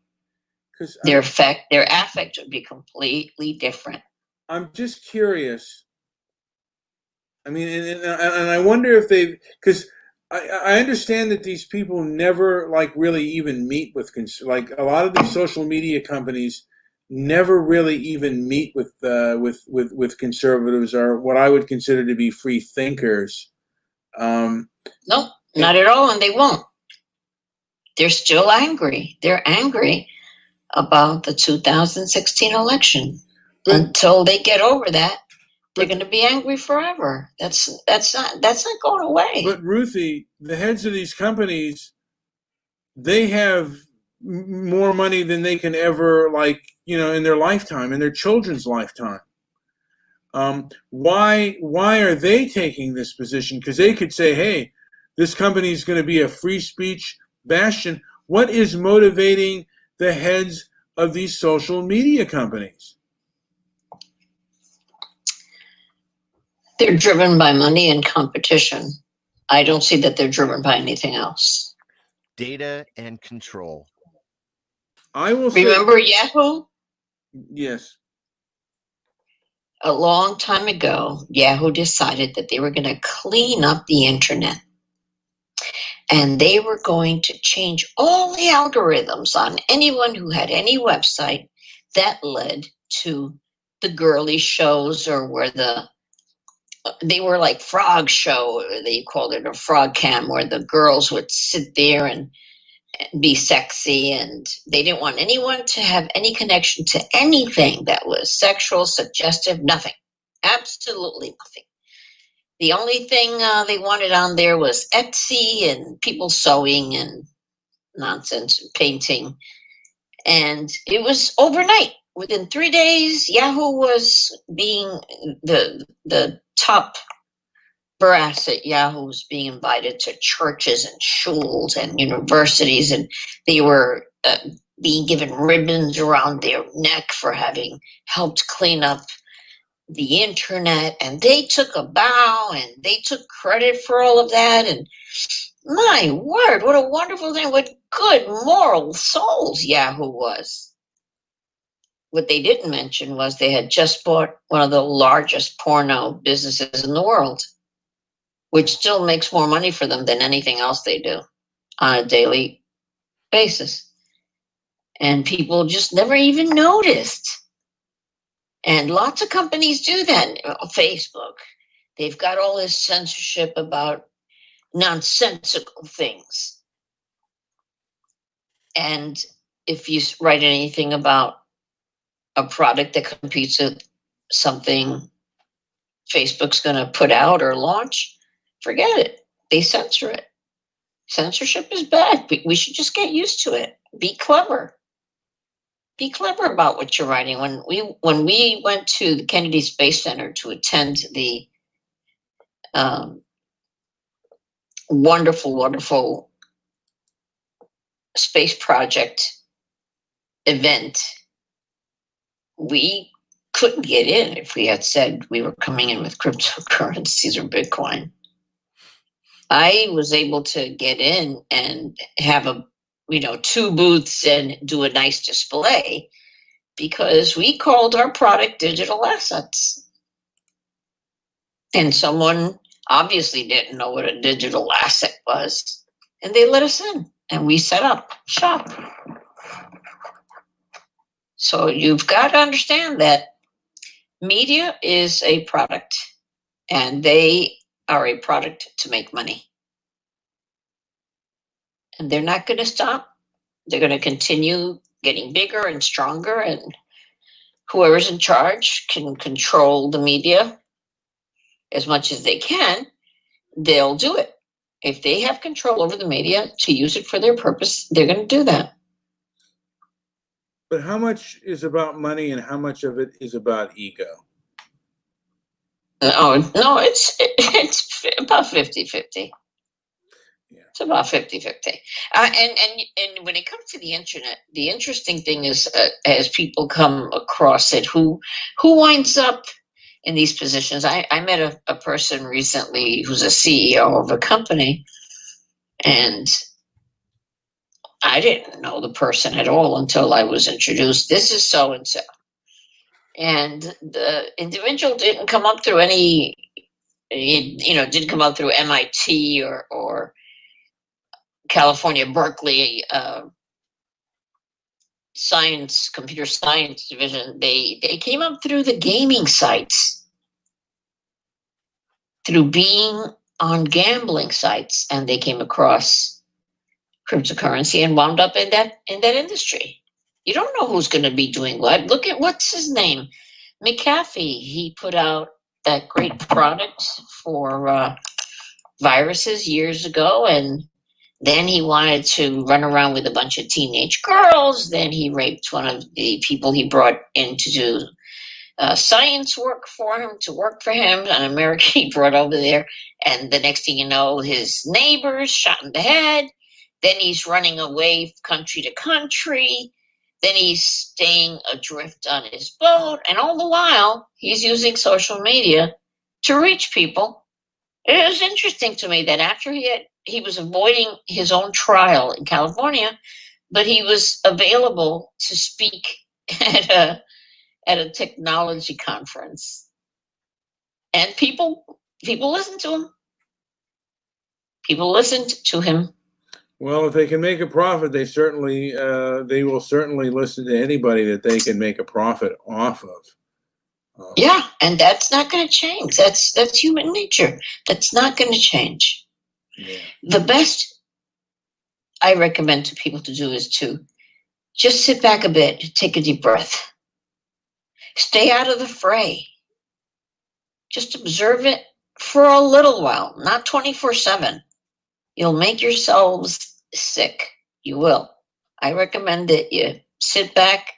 Their affect would be completely different. I'm just curious. I mean, and I wonder if they, because I understand that these people never like really even meet with, like a lot of these social media companies never really even meet with conservatives or what I would consider to be free thinkers. No, not at all, and they won't. They're still angry. They're angry about the 2016 election. Until they get over that, they're going to be angry forever. That's not going away. But Ruthie, the heads of these companies, they have more money than they can ever, like, you know, in their lifetime, in their children's lifetime. Why are they taking this position? Because they could say, hey, this company is going to be a free speech bastion. What is motivating the heads of these social media companies? They're driven by money and competition. I don't see that they're driven by anything else. Data and control. I will remember Yahoo? Yes. A long time ago, Yahoo decided that they were going to clean up the internet. And they were going to change all the algorithms on anyone who had any website that led to the girly shows, or where they were like frog show, they called it a frog cam, where the girls would sit there and be sexy, and they didn't want anyone to have any connection to anything that was sexual, suggestive, nothing. Absolutely nothing. The only thing they wanted on there was Etsy and people sewing and nonsense and painting. And it was overnight. Within 3 days, Yahoo was being the top brass at Yahoo was being invited to churches and schools and universities, and they were being given ribbons around their neck for having helped clean up the internet. And they took a bow and they took credit for all of that. And my word, what a wonderful thing. What good moral souls Yahoo was. What they didn't mention was they had just bought one of the largest porno businesses in the world, which still makes more money for them than anything else they do on a daily basis. And people just never even noticed. And lots of companies do that. Facebook, they've got all this censorship about nonsensical things. And if you write anything about a product that competes with something Facebook's going to put out or launch, forget it. They censor it. Censorship is bad. We should just get used to it. Be clever. Be clever about what you're writing. When we went to the Kennedy Space Center to attend the wonderful space project event, we couldn't get in if we had said we were coming in with cryptocurrencies or Bitcoin. I was able to get in and have 2 booths and do a nice display because we called our product digital assets. And someone obviously didn't know what a digital asset was, and they let us in, and we set up shop. So you've got to understand that media is a product, and they are a product to make money. And they're not going to stop. They're going to continue getting bigger and stronger, and whoever's in charge can control the media as much as they can. They'll do it. If they have control over the media to use it for their purpose, they're going to do that. But how much is about money and how much of it is about ego? No, it's about 50-50. Yeah. It's about 50-50. And when it comes to the internet, the interesting thing is, as people come across it, who winds up in these positions. I met a person recently who's a CEO of a company, and I didn't know the person at all until I was introduced. This is so and so. And the individual didn't come up through any, didn't come up through MIT or California, Berkeley, computer science division. They came up through the gaming sites, through being on gambling sites, and they came across cryptocurrency and wound up in that industry. You don't know who's going to be doing what. Look at what's his name, McAfee. He put out that great product for viruses years ago, and then he wanted to run around with a bunch of teenage girls. Then he raped one of the people he brought in to do science work for him, to work for him, an American he brought over there. And the next thing you know, his neighbors shot in the head. Then he's running away country to country. Then he's staying adrift on his boat. And all the while, he's using social media to reach people. It was interesting to me that after he was avoiding his own trial in California, but he was available to speak at a technology conference, and people listened to him. People listened to him. Well, if they can make a profit, they will certainly listen to anybody that they can make a profit off of. Yeah, and that's not going to change. That's human nature. That's not going to change. Yeah. The best I recommend to people to do is to just sit back a bit, take a deep breath, stay out of the fray. Just observe it for a little while, not 24/7. You'll make yourselves sick. You will. I recommend that you sit back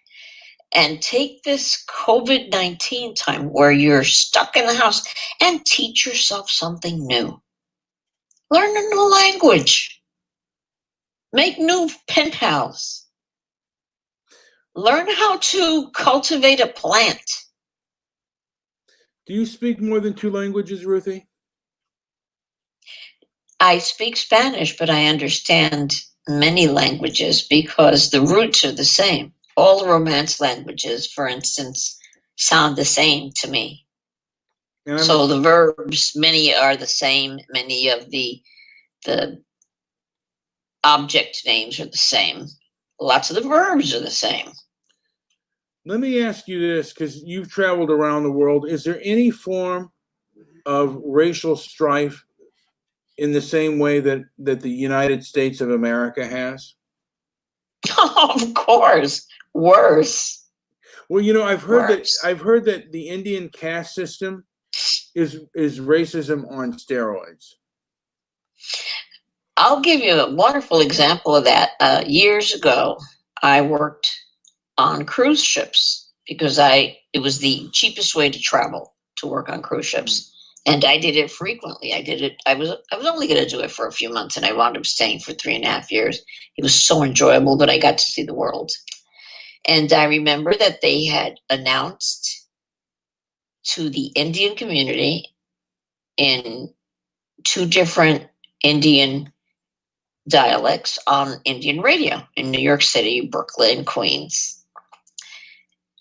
and take this COVID-19 time where you're stuck in the house and teach yourself something new. Learn a new language. Make new pen pals. Learn how to cultivate a plant. Do you speak more than 2 languages, Ruthie? I speak Spanish, but I understand many languages because the roots are the same. All Romance languages, for instance, sound the same to me. So the verbs, many are the same. Many of the object names are the same. Lots of the verbs are the same. Let me ask you this, because you've traveled around the world. Is there any form of racial strife in the same way that the United States of America has? Of course, worse. Well, I've heard that the Indian caste system is racism on steroids. I'll give you a wonderful example of that. Years ago, I worked on cruise ships because it was the cheapest way to travel, to work on cruise ships. And I did it frequently. I was only going to do it for a few months, and I wound up staying for 3.5 years. It was so enjoyable, but I got to see the world. And I remember that they had announced to the Indian community in 2 different Indian dialects on Indian radio in New York City, Brooklyn, Queens.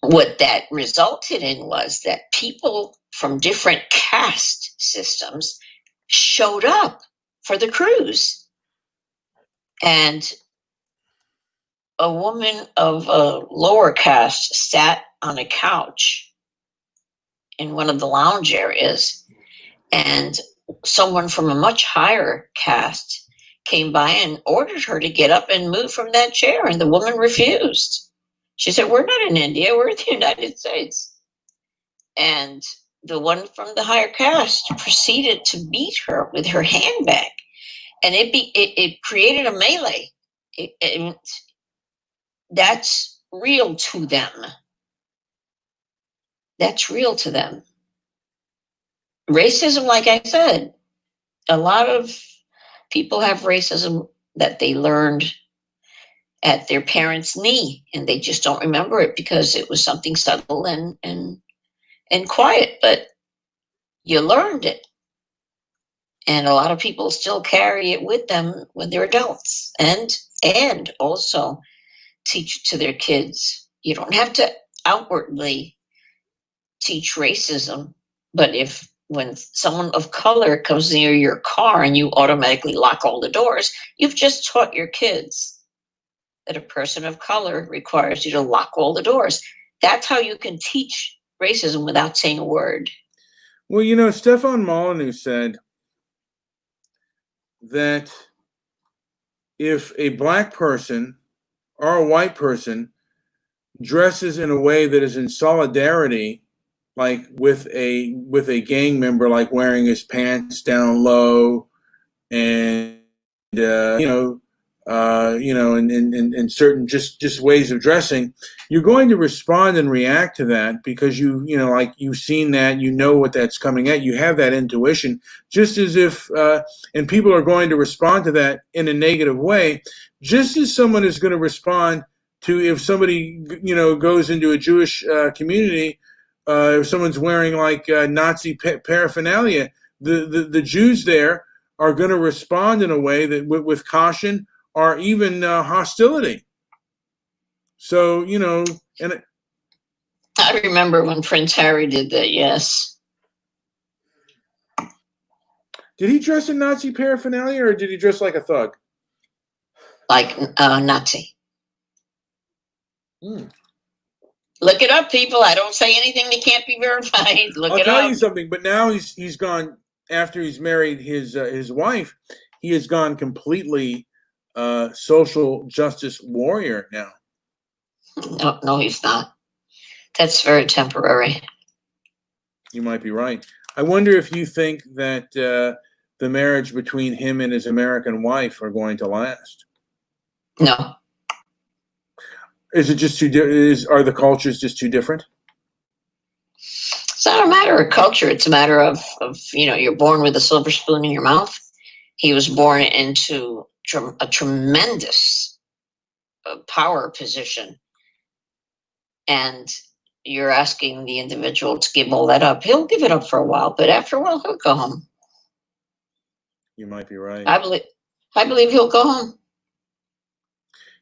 What that resulted in was that people from different caste systems showed up for the cruise. And a woman of a lower caste sat on a couch in one of the lounge areas, and someone from a much higher caste came by and ordered her to get up and move from that chair, and the woman refused. She said, "We're not in India, we're in the United States." And the one from the higher caste proceeded to beat her with her handbag, and it created a melee. That's real to them. That's real to them. racism, like I said, a lot of people have racism that they learned at their parents' knee, and they just don't remember it because it was something subtle and quiet, but you learned it. And a lot of people still carry it with them when they're adults, and also teach it to their kids. You don't have to outwardly teach racism, but when someone of color comes near your car and you automatically lock all the doors, you've just taught your kids that a person of color requires you to lock all the doors. That's how you can teach racism without saying a word. Well, you know, Stefan Molyneux said that if a black person or a white person dresses in a way that is in solidarity, like with a gang member, like wearing his pants down low, and and certain just ways of dressing, you're going to respond and react to that because like you've seen that, you know what that's coming at. You have that intuition, just as if, and people are going to respond to that in a negative way, just as someone is going to respond to if somebody goes into a Jewish community, if someone's wearing like Nazi paraphernalia, the Jews there are going to respond in a way that with caution or even hostility. So, and I remember when Prince Harry did that, yes. Did he dress in Nazi paraphernalia or did he dress like a thug? Like Nazi. Hmm. Look it up, people. I don't say anything that can't be verified. Look I'll it tell up. you something, but now he's gone, after he's married his wife, he has gone completely social justice warrior now. No, he's not. That's very temporary. You might be right. I wonder if you think that the marriage between him and his American wife are going to last. No. Is it just are the cultures just too different? It's not a matter of culture. It's a matter of you're born with a silver spoon in your mouth. He was born into a tremendous power position. And you're asking the individual to give all that up. He'll give it up for a while, but after a while, he'll go home. You might be right. I believe he'll go home.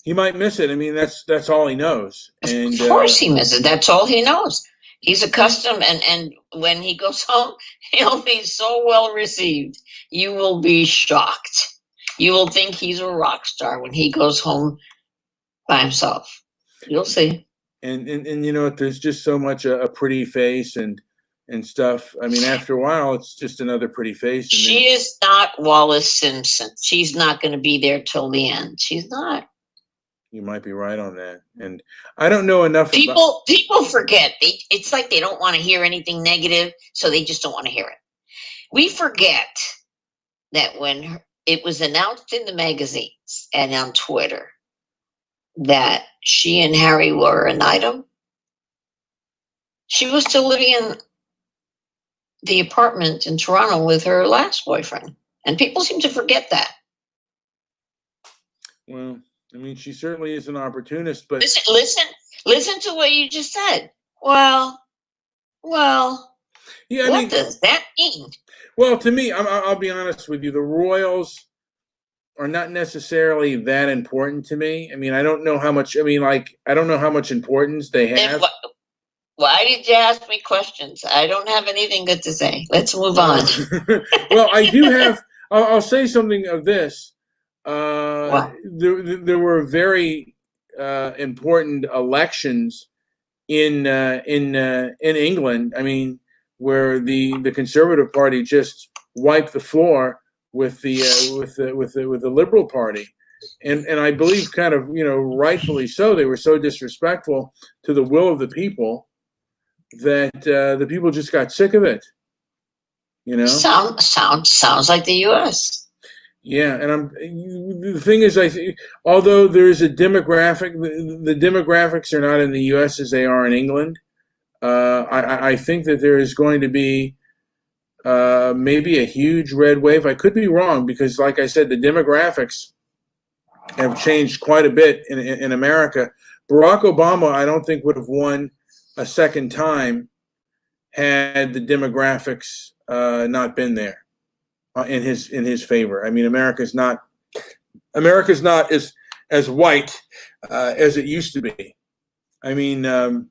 He might miss it. I mean, that's all he knows. And of course he misses. That's all he knows. He's accustomed, and when he goes home, he'll be so well received. You will be shocked. You will think he's a rock star when he goes home by himself. You'll see. And you know what? There's just so much a pretty face and stuff. I mean, after a while, it's just another pretty face. And she is not Wallace Simpson. She's not going to be there till the end. She's not. You might be right on that. And I don't know enough. People forget. It's like they don't want to hear anything negative, so they just don't want to hear it. We forget that when it was announced in the magazines and on Twitter that she and Harry were an item, she was still living in the apartment in Toronto with her last boyfriend. And people seem to forget that. Well, I mean, she certainly is an opportunist, but listen to what you just said. Well, yeah, what does that mean? Well, to me, I'll be honest with you, the royals are not necessarily that important to me. I mean, I don't know how much. I mean, like, I don't know how much importance they have. Why did you ask me questions? I don't have anything good to say. Let's move on. Well, I do have. I'll say something of this. What? There were very important elections in England. I mean, where the Conservative Party just wiped the floor with the Liberal Party, and I believe kind of rightfully so. They were so disrespectful to the will of the people that the people just got sick of it. Sounds like the U.S. Yeah, and the thing is, although there is a demographic, the demographics are not in the U.S. as they are in England. I think that there is going to be maybe a huge red wave. I could be wrong because, like I said, the demographics have changed quite a bit in America. Barack Obama, I don't think would have won a second time had the demographics not been there in his favor. I mean, America's not as white as it used to be. I mean, and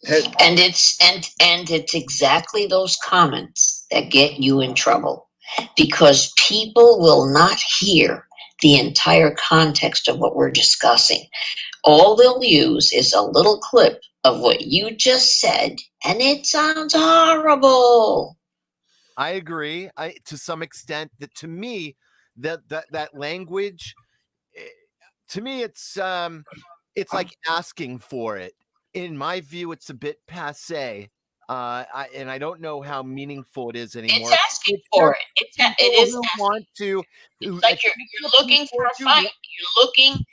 it's exactly those comments that get you in trouble, because people will not hear the entire context of what we're discussing. All they'll use is a little clip of what you just said, and it sounds horrible. I agree. To some extent, that to me, that language, to me, it's like asking for it. In my view, it's a bit passé. And I don't know how meaningful it is anymore. It's asking for it. It is who want to. It's like you're looking for a fight. You're looking.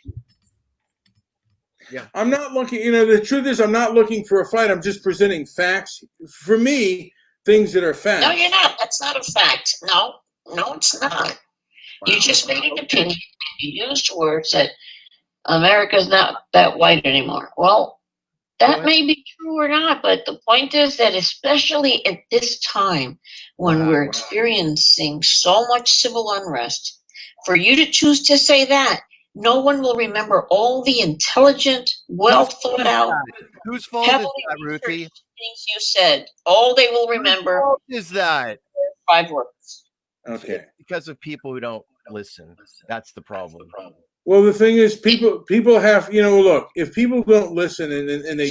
Yeah. I'm not looking, the truth is I'm not looking for a fight. I'm just presenting facts. For me, things that are facts. No, you're not. That's not a fact. No, it's not. You just made an opinion. You used words that America's not that white anymore. Well, that may be true or not, but the point is that especially at this time when we're experiencing so much civil unrest, for you to choose to say that, no one will remember all the intelligent, well thought out, whose fault is heavily that, Ruthie? things you said. All they will remember is that 5 words. Okay. Because of people who don't listen. That's the problem. Well, the thing is, people have, look, if people don't listen and they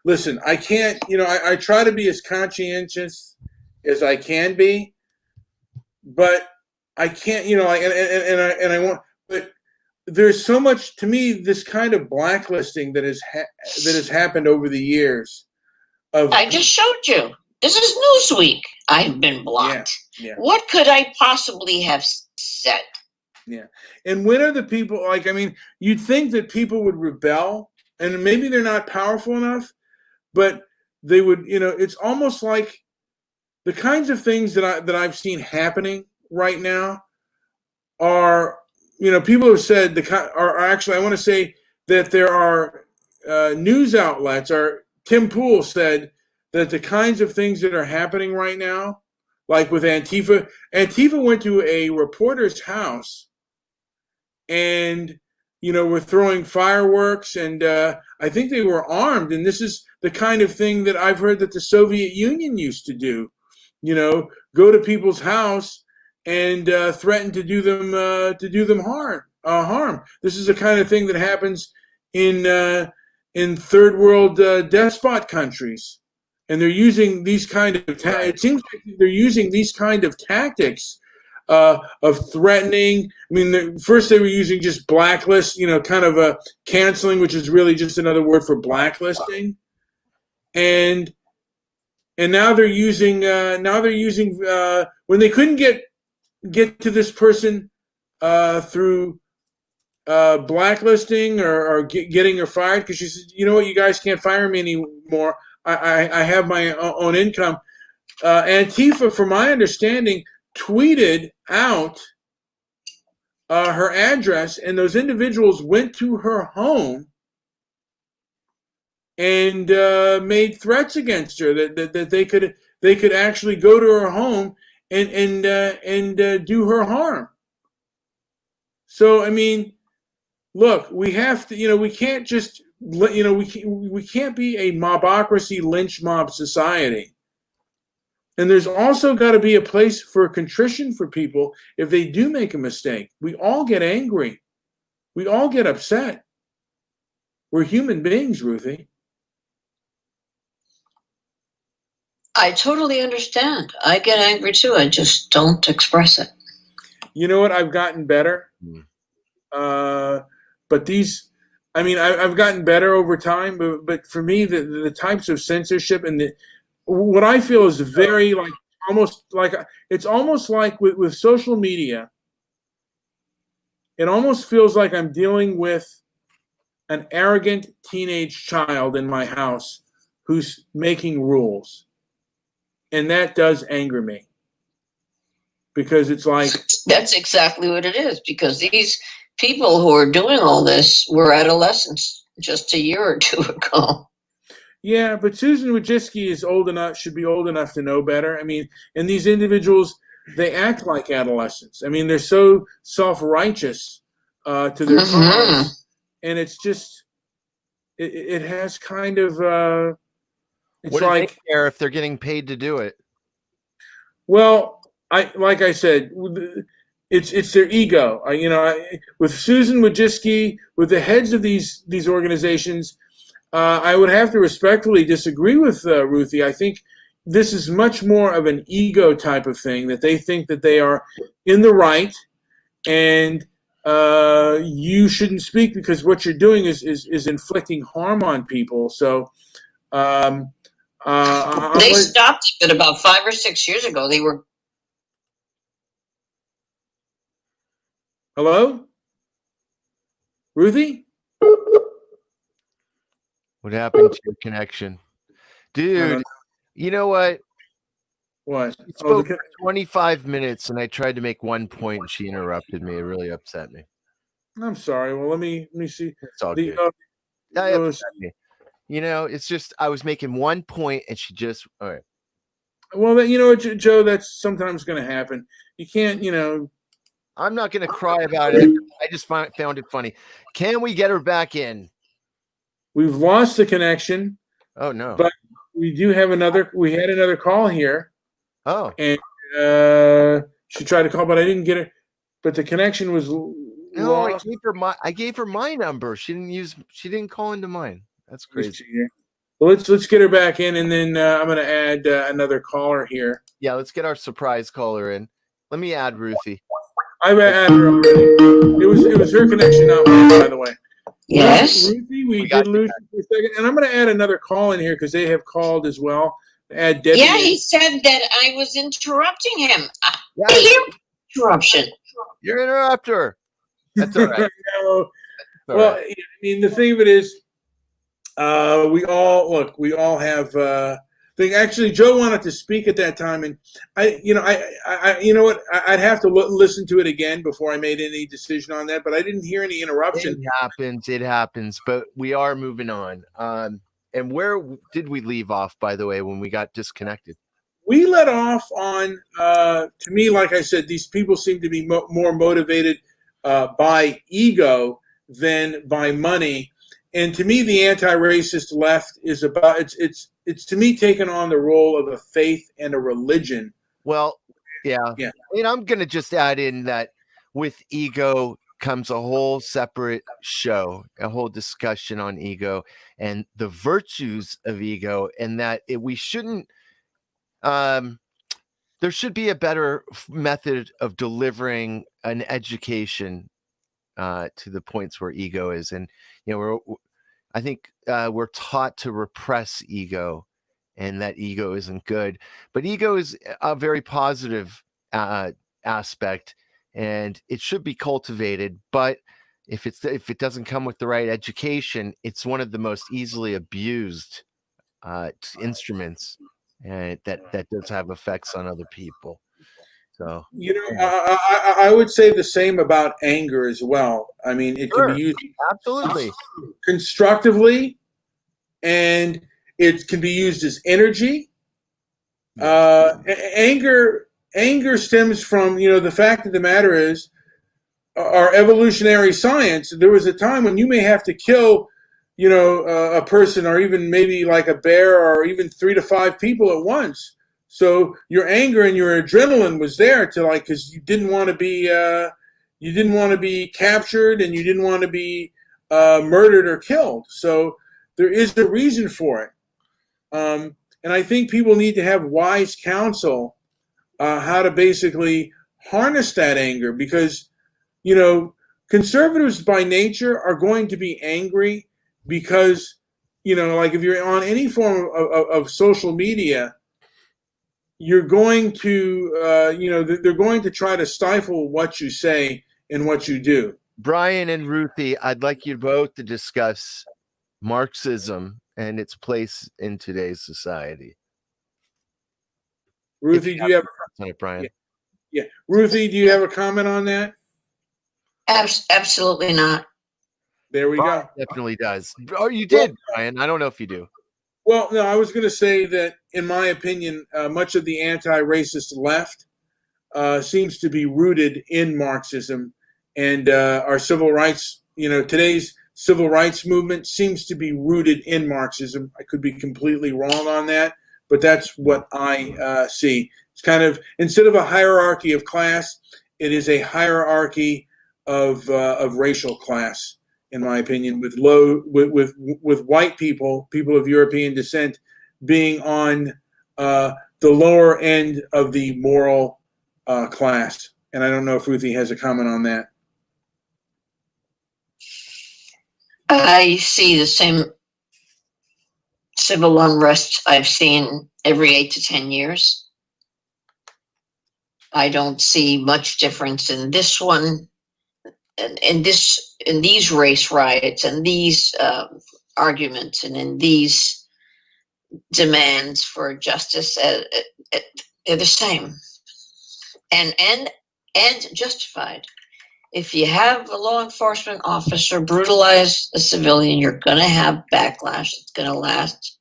listen, I can't, I try to be as conscientious as I can be, but I can't, and I want, but there's so much, to me, this kind of blacklisting that has happened over the years. I just showed you. This is Newsweek. I've been blocked. Yeah. What could I possibly have said? Yeah. And when are the people, you'd think that people would rebel, and maybe they're not powerful enough, but they would, it's almost like the kinds of things that I've seen happening right now are, people have said are actually, I want to say that there are news outlets, Tim Pool said that the kinds of things that are happening right now, like with Antifa went to a reporter's house and, were throwing fireworks, and I think they were armed. And this is the kind of thing that I've heard that the Soviet Union used to do, go to people's house and threaten to do them harm. This is the kind of thing that happens in third world despot countries, and they're using these kind of. It seems like they're using these kind of tactics of threatening. I mean, first they were using just blacklist, kind of a canceling, which is really just another word for blacklisting, and now they're using when they couldn't get to this person through blacklisting or getting her fired, because she said, you know what, you guys can't fire me anymore. I have my own income. Antifa, from my understanding, tweeted out her address, and those individuals went to her home and made threats against her that they could actually go to her home and do her harm. So I mean, look, we have to, we can't just, we can't be a mobocracy, lynch mob society. And there's also got to be a place for contrition for people if they do make a mistake. We all get angry. We all get upset. We're human beings, Ruthie. I totally understand. I get angry too. I just don't express it. You know what? I've gotten better. But these, I've gotten better over time. But for me, the types of censorship and what I feel is very it's almost like with social media. It almost feels like I'm dealing with an arrogant teenage child in my house who's making rules. And that does anger me. because it's like, That's exactly what it is, because these people who are doing all this were adolescents just a year or two ago. yeah, but Susan Wojcicki is old enough, should be old enough to know better. I mean, and these individuals, they act like adolescents. I mean, they're so self-righteous to their cause, and it's just, it has kind of, it's What do they like, care if they're getting paid to do it? well, like I said, it's their ego. With Susan Wojcicki, with the heads of these organizations, I would have to respectfully disagree with Ruthie. I think this is much more of an ego type of thing, that they think that they are in the right, and you shouldn't speak because what you're doing is inflicting harm on people. So They stopped it about 5 or 6 years ago. They were. Hello, Ruthie? What happened to your connection? Dude, you know what? What? We spoke for 25 minutes and I tried to make one point and she interrupted me. It really upset me. I'm sorry. Well, let me see. It's all The, good. That upset me. You know, it's just I was making one point and she just all right. Well, you know what, Joe, that's sometimes going to happen. You can't, I'm not going to cry about it. I just found it funny. Can we get her back in? We've lost the connection. Oh no! But we do have another. We had another call here. Oh, and she tried to call, but I didn't get it. But the connection was lost. I gave her my number. She didn't call into mine. That's crazy. Well, let's get her back in, and then I'm going to add another caller here. Yeah, let's get our surprise caller in. Let me add Ruthie. I've added her already. It was her connection, not mine, by the way. Yes. Ruthie, we did lose you for a second, and I'm going to add another call in here because they have called as well. Add Debbie. Yeah, he said that I was interrupting him. Yeah. I hear interruption. You're an interrupter. That's all right. No. Well, right. I mean, the thing of it is, we all have thing. Actually, Joe wanted to speak at that time, and you know what? I'd have to listen to it again before I made any decision on that. But I didn't hear any interruption. It happens. But we are moving on. And where did we leave off, by the way, when we got disconnected? We let off on, to me, like I said, these people seem to be more motivated by ego than by money. And to me, the anti-racist left is about it's to me taking on the role of a faith and a religion. Well, yeah. And I'm going to just add in that with ego comes a whole separate show, a whole discussion on ego and the virtues of ego, and that we shouldn't. There should be a better method of delivering an education to the points where ego is, and I think we're taught to repress ego, and that ego isn't good. But ego is a very positive aspect, and it should be cultivated. But if it doesn't come with the right education, it's one of the most easily abused instruments, and that does have effects on other people. So I would say the same about anger as well. I mean, it can be used absolutely constructively, and it can be used as energy. Anger stems from the fact of the matter is our evolutionary science. There was a time when you may have to kill a person, or even maybe like a bear, or even 3 to 5 people at once. So your anger and your adrenaline was there to because you didn't want to be captured, and you didn't want to be murdered or killed. So there is a reason for it. And I think people need to have wise counsel how to basically harness that anger, because conservatives by nature are going to be angry because if you're on any form of social media, you're going to they're going to try to stifle what you say and what you do. Brian and Ruthie, I'd like you both to discuss Marxism and its place in today's society. Ruthie, do you have on it, Brian? Yeah. Ruthie, do you have a comment on that? Absolutely not. There we Brian go. definitely does. Oh, you did, Brian. I don't know if you do. Well, no, I was going to say that, in my opinion, much of the anti-racist left seems to be rooted in Marxism, and our civil rights, today's civil rights movement seems to be rooted in Marxism. I could be completely wrong on that, but that's what I see. It's kind of, instead of a hierarchy of class, it is a hierarchy of racial class, in my opinion, with white people of European descent, being on the lower end of the moral class. And I don't know if Ruthie has a comment on that. I see the same civil unrest I've seen every 8 to 10 years. I don't see much difference in this one, in these race riots, and these arguments, and in these demands for justice. They're the same, and justified. If you have a law enforcement officer brutalize a civilian, you're going to have backlash. It's going to last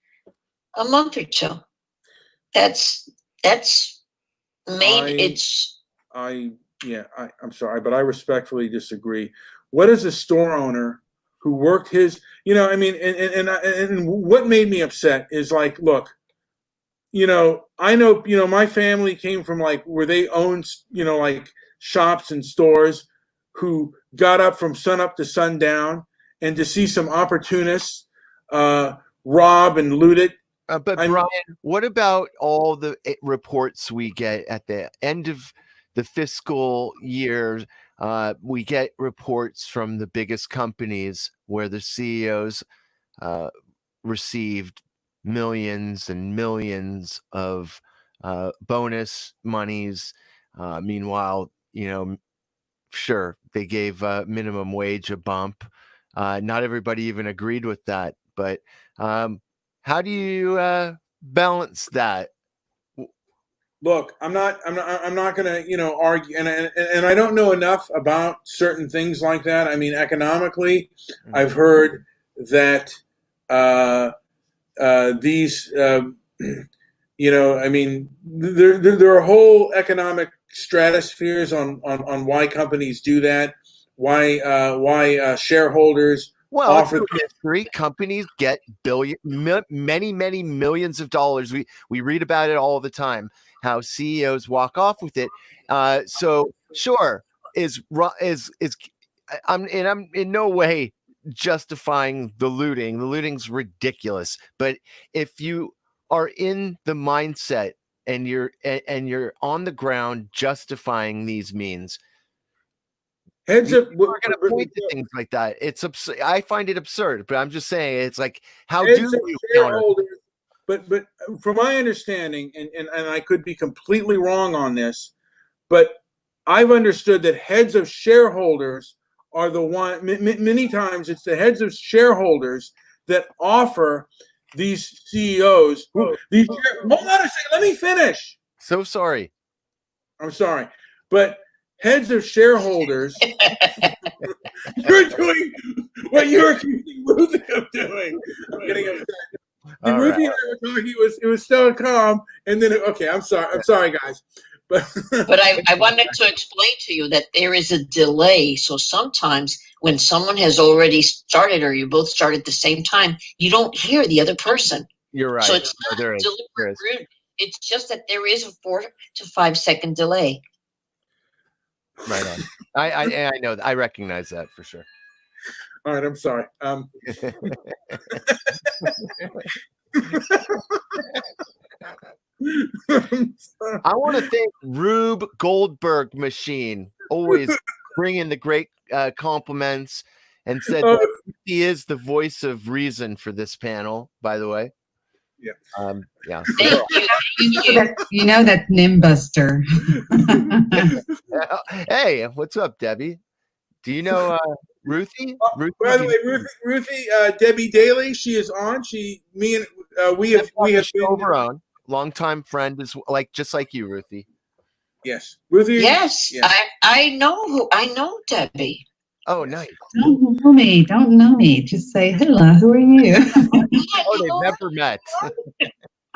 a month or two. That's main. I'm sorry, but I respectfully disagree. What is a store owner who worked his, and what made me upset is, like, look, I know, my family came from, like, where they owned, like, shops and stores, who got up from sun up to sundown, and to see some opportunists rob and loot it. But Brian, what about all the reports we get at the end of the fiscal year? We get reports from the biggest companies where the CEOs received millions and millions of bonus monies. Meanwhile, sure, they gave minimum wage a bump. Not everybody even agreed with that, but how do you balance that? Look, I'm not going to, argue, and I don't know enough about certain things like that. I mean, economically, I've heard that these, there are whole economic stratospheres on why companies do that, why shareholders. Well, it's history. Companies get many millions of dollars. We read about it all the time. How CEOs walk off with it. So sure, I'm in no way justifying the looting. The looting's ridiculous. But if you are in the mindset and you're on the ground justifying these means, heads up, we're going to point to things like that. It's absurd. I find it absurd, but I'm just saying, it's like, how do you counter? But from my understanding, and I could be completely wrong on this, but I've understood that heads of shareholders are the one. Many times, it's the heads of shareholders that offer these CEOs. Hold on a second. Let me finish. So sorry. I'm sorry, but heads of shareholders. You're doing what you're accusing Ruthie of doing. I'm getting upset. Ruthie and I were talking. It was so calm, and then okay. I'm sorry, guys. But I wanted to explain to you that there is a delay. So sometimes when someone has already started, or you both start at the same time, you don't hear the other person. You're right. So it's not deliberate rude. It's just that there is a 4 to 5 second delay. Right on. I know. I recognize that for sure. All right. I'm sorry. I want to thank Rube Goldberg Machine, always bringing the great compliments, and said that he is the voice of reason for this panel, by the way. Yeah. Yeah. Thank you. You know that Nimbuster. Hey, what's up, Debbie? Do you know Ruthie? By the way, Ruthie, Debbie Daly, she is on. We have over on longtime friend, is just like you, Ruthie. Yes. Ruthie? Yes, Yeah. I know Debbie. Oh, nice. Don't know me. Just say, hello, who are you? Oh, they've never met.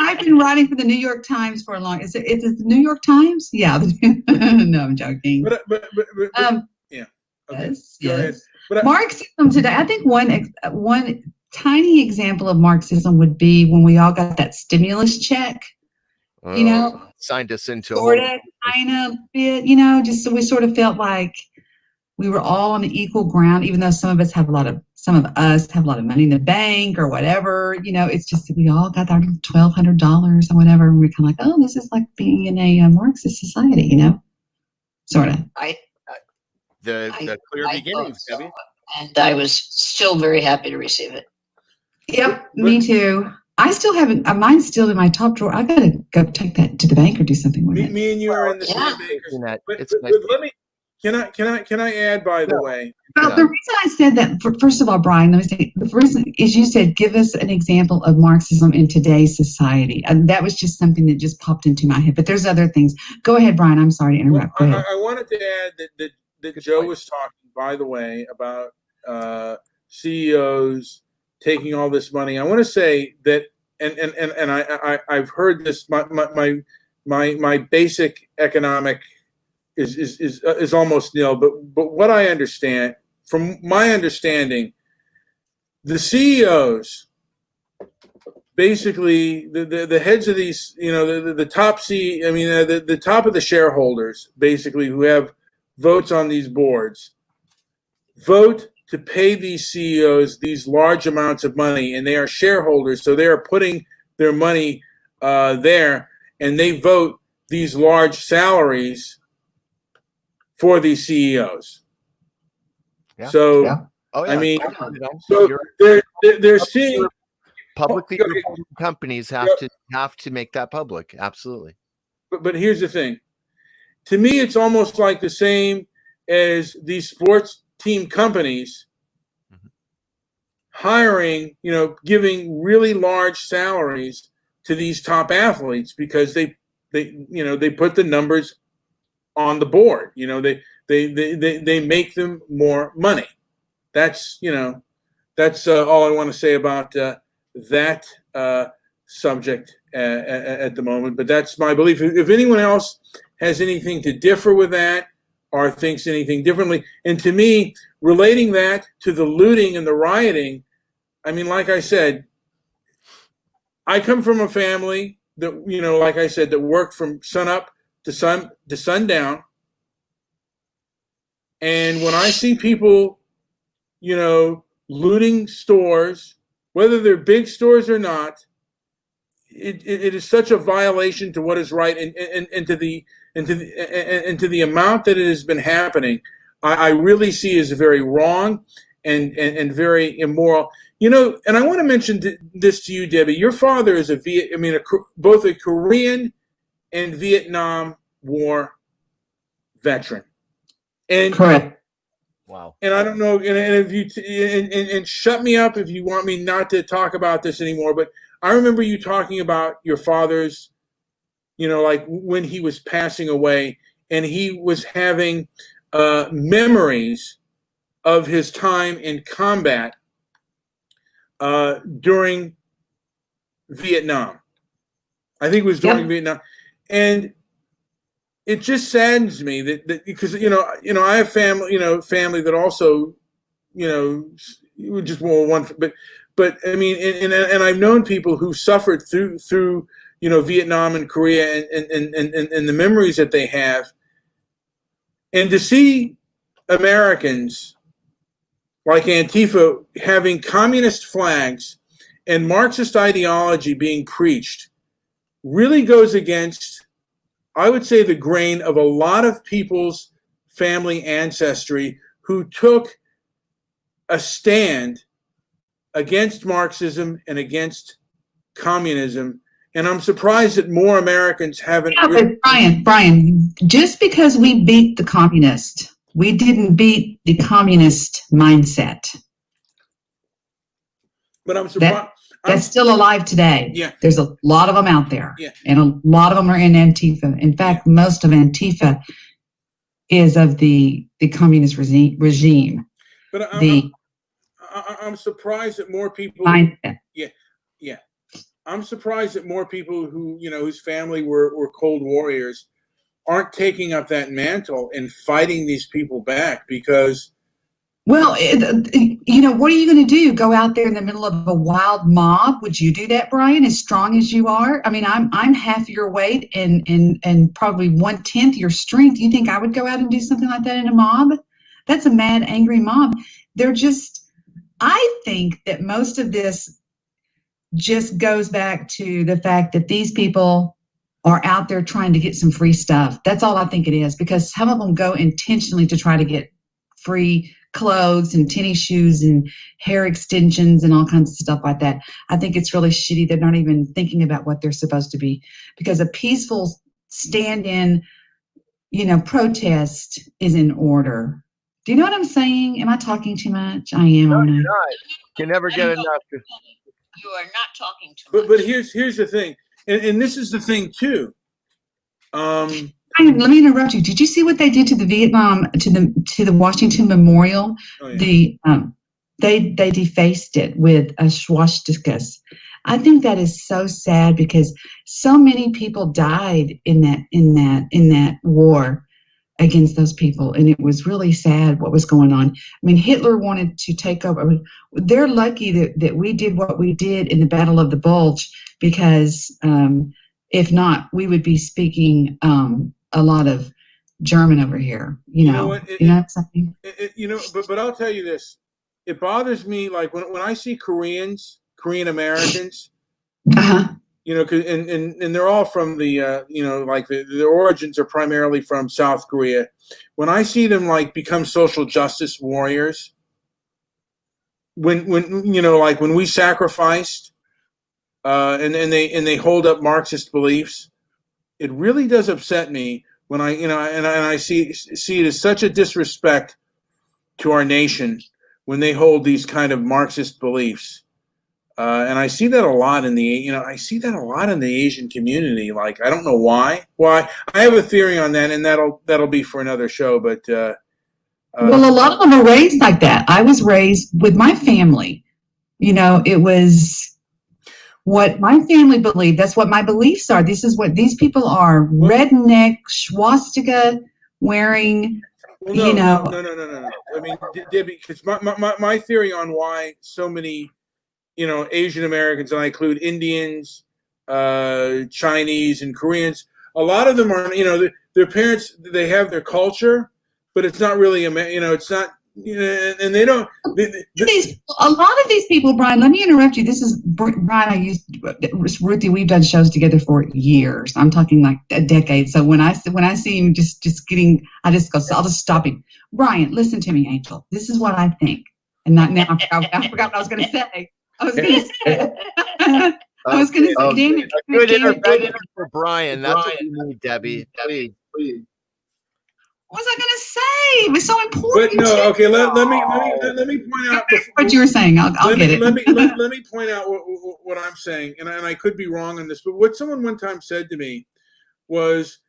I've been writing for the New York Times for a long. Is it the New York Times? Yeah. No, I'm joking. But yeah. Okay. Yes, Go ahead. yes. But Marxism today. I think one tiny example of Marxism would be when we all got that stimulus check. You know, Signed us into sort of, kind of bit. You know, just so we sort of felt like we were all on the equal ground, even though some of us have a lot of money in the bank or whatever. You know, it's just that we all got our $1,200 or whatever, and we're kind of like, oh, this is like being in a Marxist society. You know, sort of. the clear beginnings, So. Debbie. And I was still very happy to receive it. Yep, me too. I still haven't. Mine's still in my top drawer. I gotta go take that to the bank or do something with it. me and you are in the Yeah. same bankers. But Nice. let me. Can I add, by the way? Well, the reason I said that, first of all, Brian, let me say, the reason is you said, give us an example of Marxism in today's society. And that was just something that just popped into my head. But there's other things. Go ahead, Brian. I'm sorry to interrupt. Go ahead. I wanted to add that Joe was talking, by the way, about CEOs taking all this money. I want to say that, and I've heard this. My basic economic is almost nil. But what I understand, from my understanding, the CEOs, basically the heads of these, the top the top of the shareholders, basically, who have votes on these boards, vote to pay these CEOs these large amounts of money, and they are shareholders, so they are putting their money there, and they vote these large salaries for these CEOs. Yeah. So, yeah. Oh, yeah. I mean, so they're seeing publicly reported companies have to make that public. Absolutely. But here's the thing. To me, it's almost like the same as these sports team companies hiring, giving really large salaries to these top athletes because they put the numbers on the board. They make them more money. That's all I want to say about that subject at the moment. But that's my belief. If anyone else has anything to differ with that or thinks anything differently, and to me, relating that to the looting and the rioting, I mean, like I said, I come from a family that, like I said, that worked from sun up to sundown. And when I see people, looting stores, whether they're big stores or not, it is such a violation to what is right and to the amount that it has been happening. I really see as very wrong and very immoral. And I want to mention this to you, Debbie. Your father is both a Korean and Vietnam War veteran. And correct. Wow. And I don't know, and if you and shut me up if you want me not to talk about this anymore. But I remember you talking about your father's, like when he was passing away, and he was having memories of his time in combat during Vietnam. I think it was during Vietnam, and it just saddens me that because I have family that also just one, but I mean, and I've known people who suffered through Vietnam and Korea and the memories that they have, and to see Americans like Antifa having communist flags and Marxist ideology being preached really goes against, I would say, the grain of a lot of people's family ancestry who took a stand against Marxism and against communism. And I'm surprised that more Americans haven't. Yeah, but Brian, just because we beat the communist, we didn't beat the communist mindset. But I'm surprised. that's still alive today. Yeah. There's a lot of them out there. Yeah. And a lot of them are in Antifa. In fact, most of Antifa is of the communist regime. But I'm surprised that more people. Yeah. I'm surprised that more people who, whose family were Cold Warriors aren't taking up that mantle and fighting these people back, because. Well, what are you going to do? Go out there in the middle of a wild mob? Would you do that, Brian? As strong as you are, I mean, I'm half your weight and probably 1/10 your strength. You think I would go out and do something like that in a mob? That's a mad, angry mob. I think that most of this just goes back to the fact that these people are out there trying to get some free stuff. That's all I think it is, because some of them go intentionally to try to get free clothes and tennis shoes and hair extensions and all kinds of stuff like that. I think it's really shitty. They're not even thinking about what they're supposed to be, because a peaceful stand-in, protest is in order. Do you know what I'm saying? Am I talking too much? I am. No, you're not. You never get enough. You are not talking too much. But here's the thing, and this is the thing too. Let me interrupt you. Did you see what they did to the the Washington Memorial? Oh, yeah. They defaced it with swastikas. I think that is so sad, because so many people died in that war against those people, and it was really sad what was going on. I mean, Hitler wanted to take over. I mean, they're lucky that we did what we did in the Battle of the Bulge, because if not, we would be speaking a lot of German over here. You know what something? But I'll tell you this: it bothers me, like when I see Korean Americans. Uh-huh. And they're all from the their origins are primarily from South Korea. When I see them become social justice warriors, when we sacrificed, and they hold up Marxist beliefs, it really does upset me when I see it as such a disrespect to our nation when they hold these kind of Marxist beliefs. And I see that a lot in the Asian community. I don't know why. I have a theory on that, and that'll be for another show. But well, a lot of them are raised like that. I was raised with my family. It was what my family believed. That's what my beliefs are. This is what these people are: redneck, swastika wearing. Well, no. I mean, Debbie, because my theory on why so many Asian Americans, and I include Indians, Chinese, and Koreans. A lot of them are, their parents, they have their culture, but it's not really, it's not, and they don't. A lot of these people, Brian, let me interrupt you. This is Brian. Ruthie, we've done shows together for years. I'm talking like a decade. So when I see him just getting, I'll just stop him. Brian, listen to me, Angel. This is what I think. And not now, I forgot what I was going to say. I was going to say, damn it. Good intervention for Brian. That's what you need, Debbie. Please. What was I going to say? It was so important. But no, okay. Let me point out what you were saying. I'll get it. Let me point out what I'm saying, and I could be wrong on this, but what someone one time said to me was,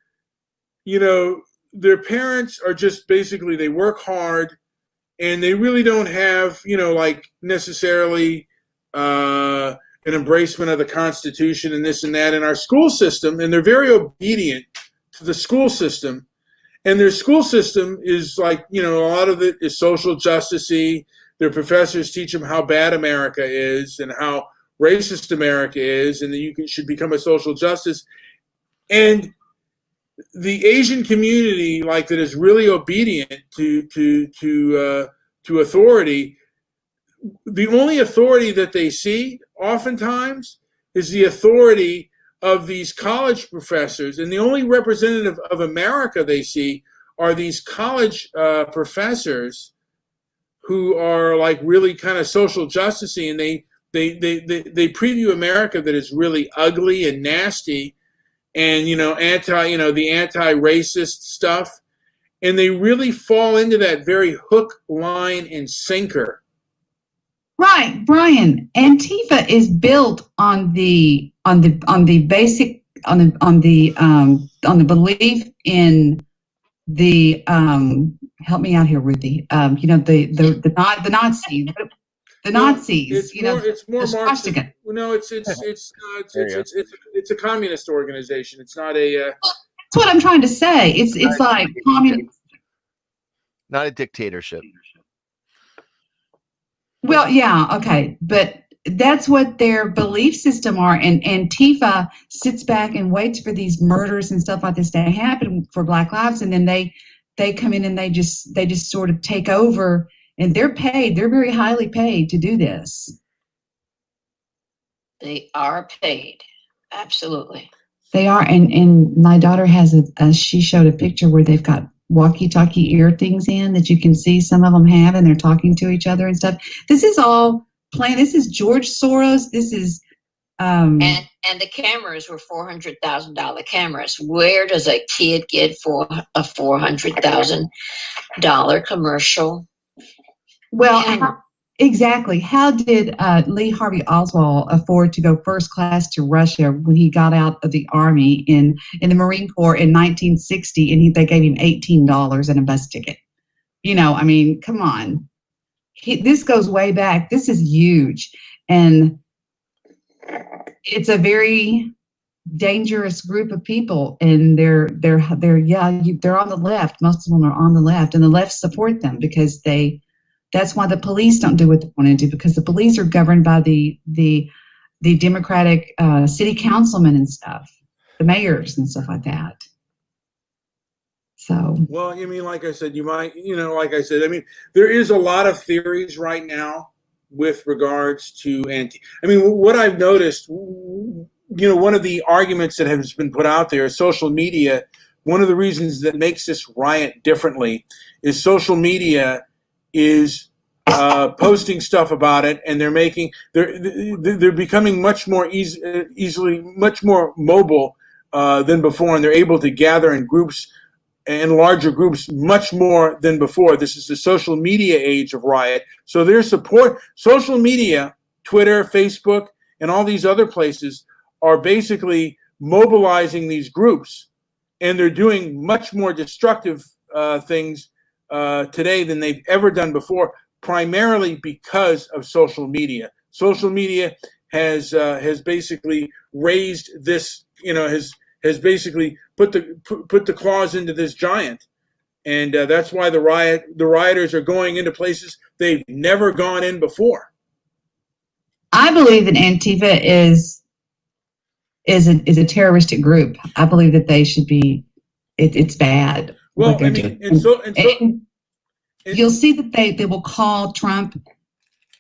their parents are just basically, they work hard, and they really don't have necessarily an embracement of the Constitution and this and that in our school system, and they're very obedient to the school system, and their school system is a lot of it is social justice-y. Their professors teach them how bad America is and how racist America is, and that you should become a social justice. And the Asian community, that is really obedient to authority, the only authority that they see oftentimes is the authority of these college professors, and the only representative of America they see are these college professors who are really kind of social justice-y, and they preview America that is really ugly and nasty, and the anti-racist stuff, and they really fall into that very hook, line, and sinker. Right, Brian. Antifa is built on the basic on the belief in the help me out here, Ruthie. You know, the Nazis. The No, Nazis, you know, it's more the Marxist. swastika. No, There you go. it's a communist organization. It's not a. That's what I'm trying to say. It's like communist. Not a dictatorship. Well, yeah, okay, but that's what their belief system are, and Antifa sits back and waits for these murders and stuff like this to happen for Black lives, and then they come in and they just sort of take over, and they're paid. They're very highly paid to do this. They are paid. Absolutely. They are, and my daughter has she showed a picture where they've got walkie-talkie ear things in that you can see some of them have, and they're talking to each other and stuff. This is all planned. This is George Soros. This is And the cameras were $400,000 cameras. Where does a kid get for a $400,000 commercial? well, camera? exactly. How did Lee Harvey Oswald afford to go first class to Russia when he got out of the Army in the Marine Corps in 1960, and they gave him $18 and a bus ticket? You know, I mean, come on. This goes way back. This is huge, and it's a very dangerous group of people, and they're on the left. Most of them are on the left, and the left support them because that's why the police don't do what they want to do, because the police are governed by the Democratic city councilmen and stuff, the mayors and stuff like that. So, Well, I mean, like I said, like I said, I mean, there is a lot of theories right now with regards to I mean, what I've noticed, one of the arguments that has been put out there is social media. One of the reasons that makes this riot differently is social media is posting stuff about it, and they're becoming much more easily much more mobile than before, and they're able to gather in groups and larger groups much more than before. This is the social media age of riot. So their support, social media, Twitter, Facebook, and all these other places are basically mobilizing these groups, and they're doing much more destructive things today than they've ever done before, primarily because of social media. Social media has basically raised this, has basically put the claws into this giant, and that's why the rioters are going into places they've never gone in before. I believe that Antifa is a terroristic group. I believe that they should be. It's bad. Well, what they're I mean, doing. and You'll see that they will call Trump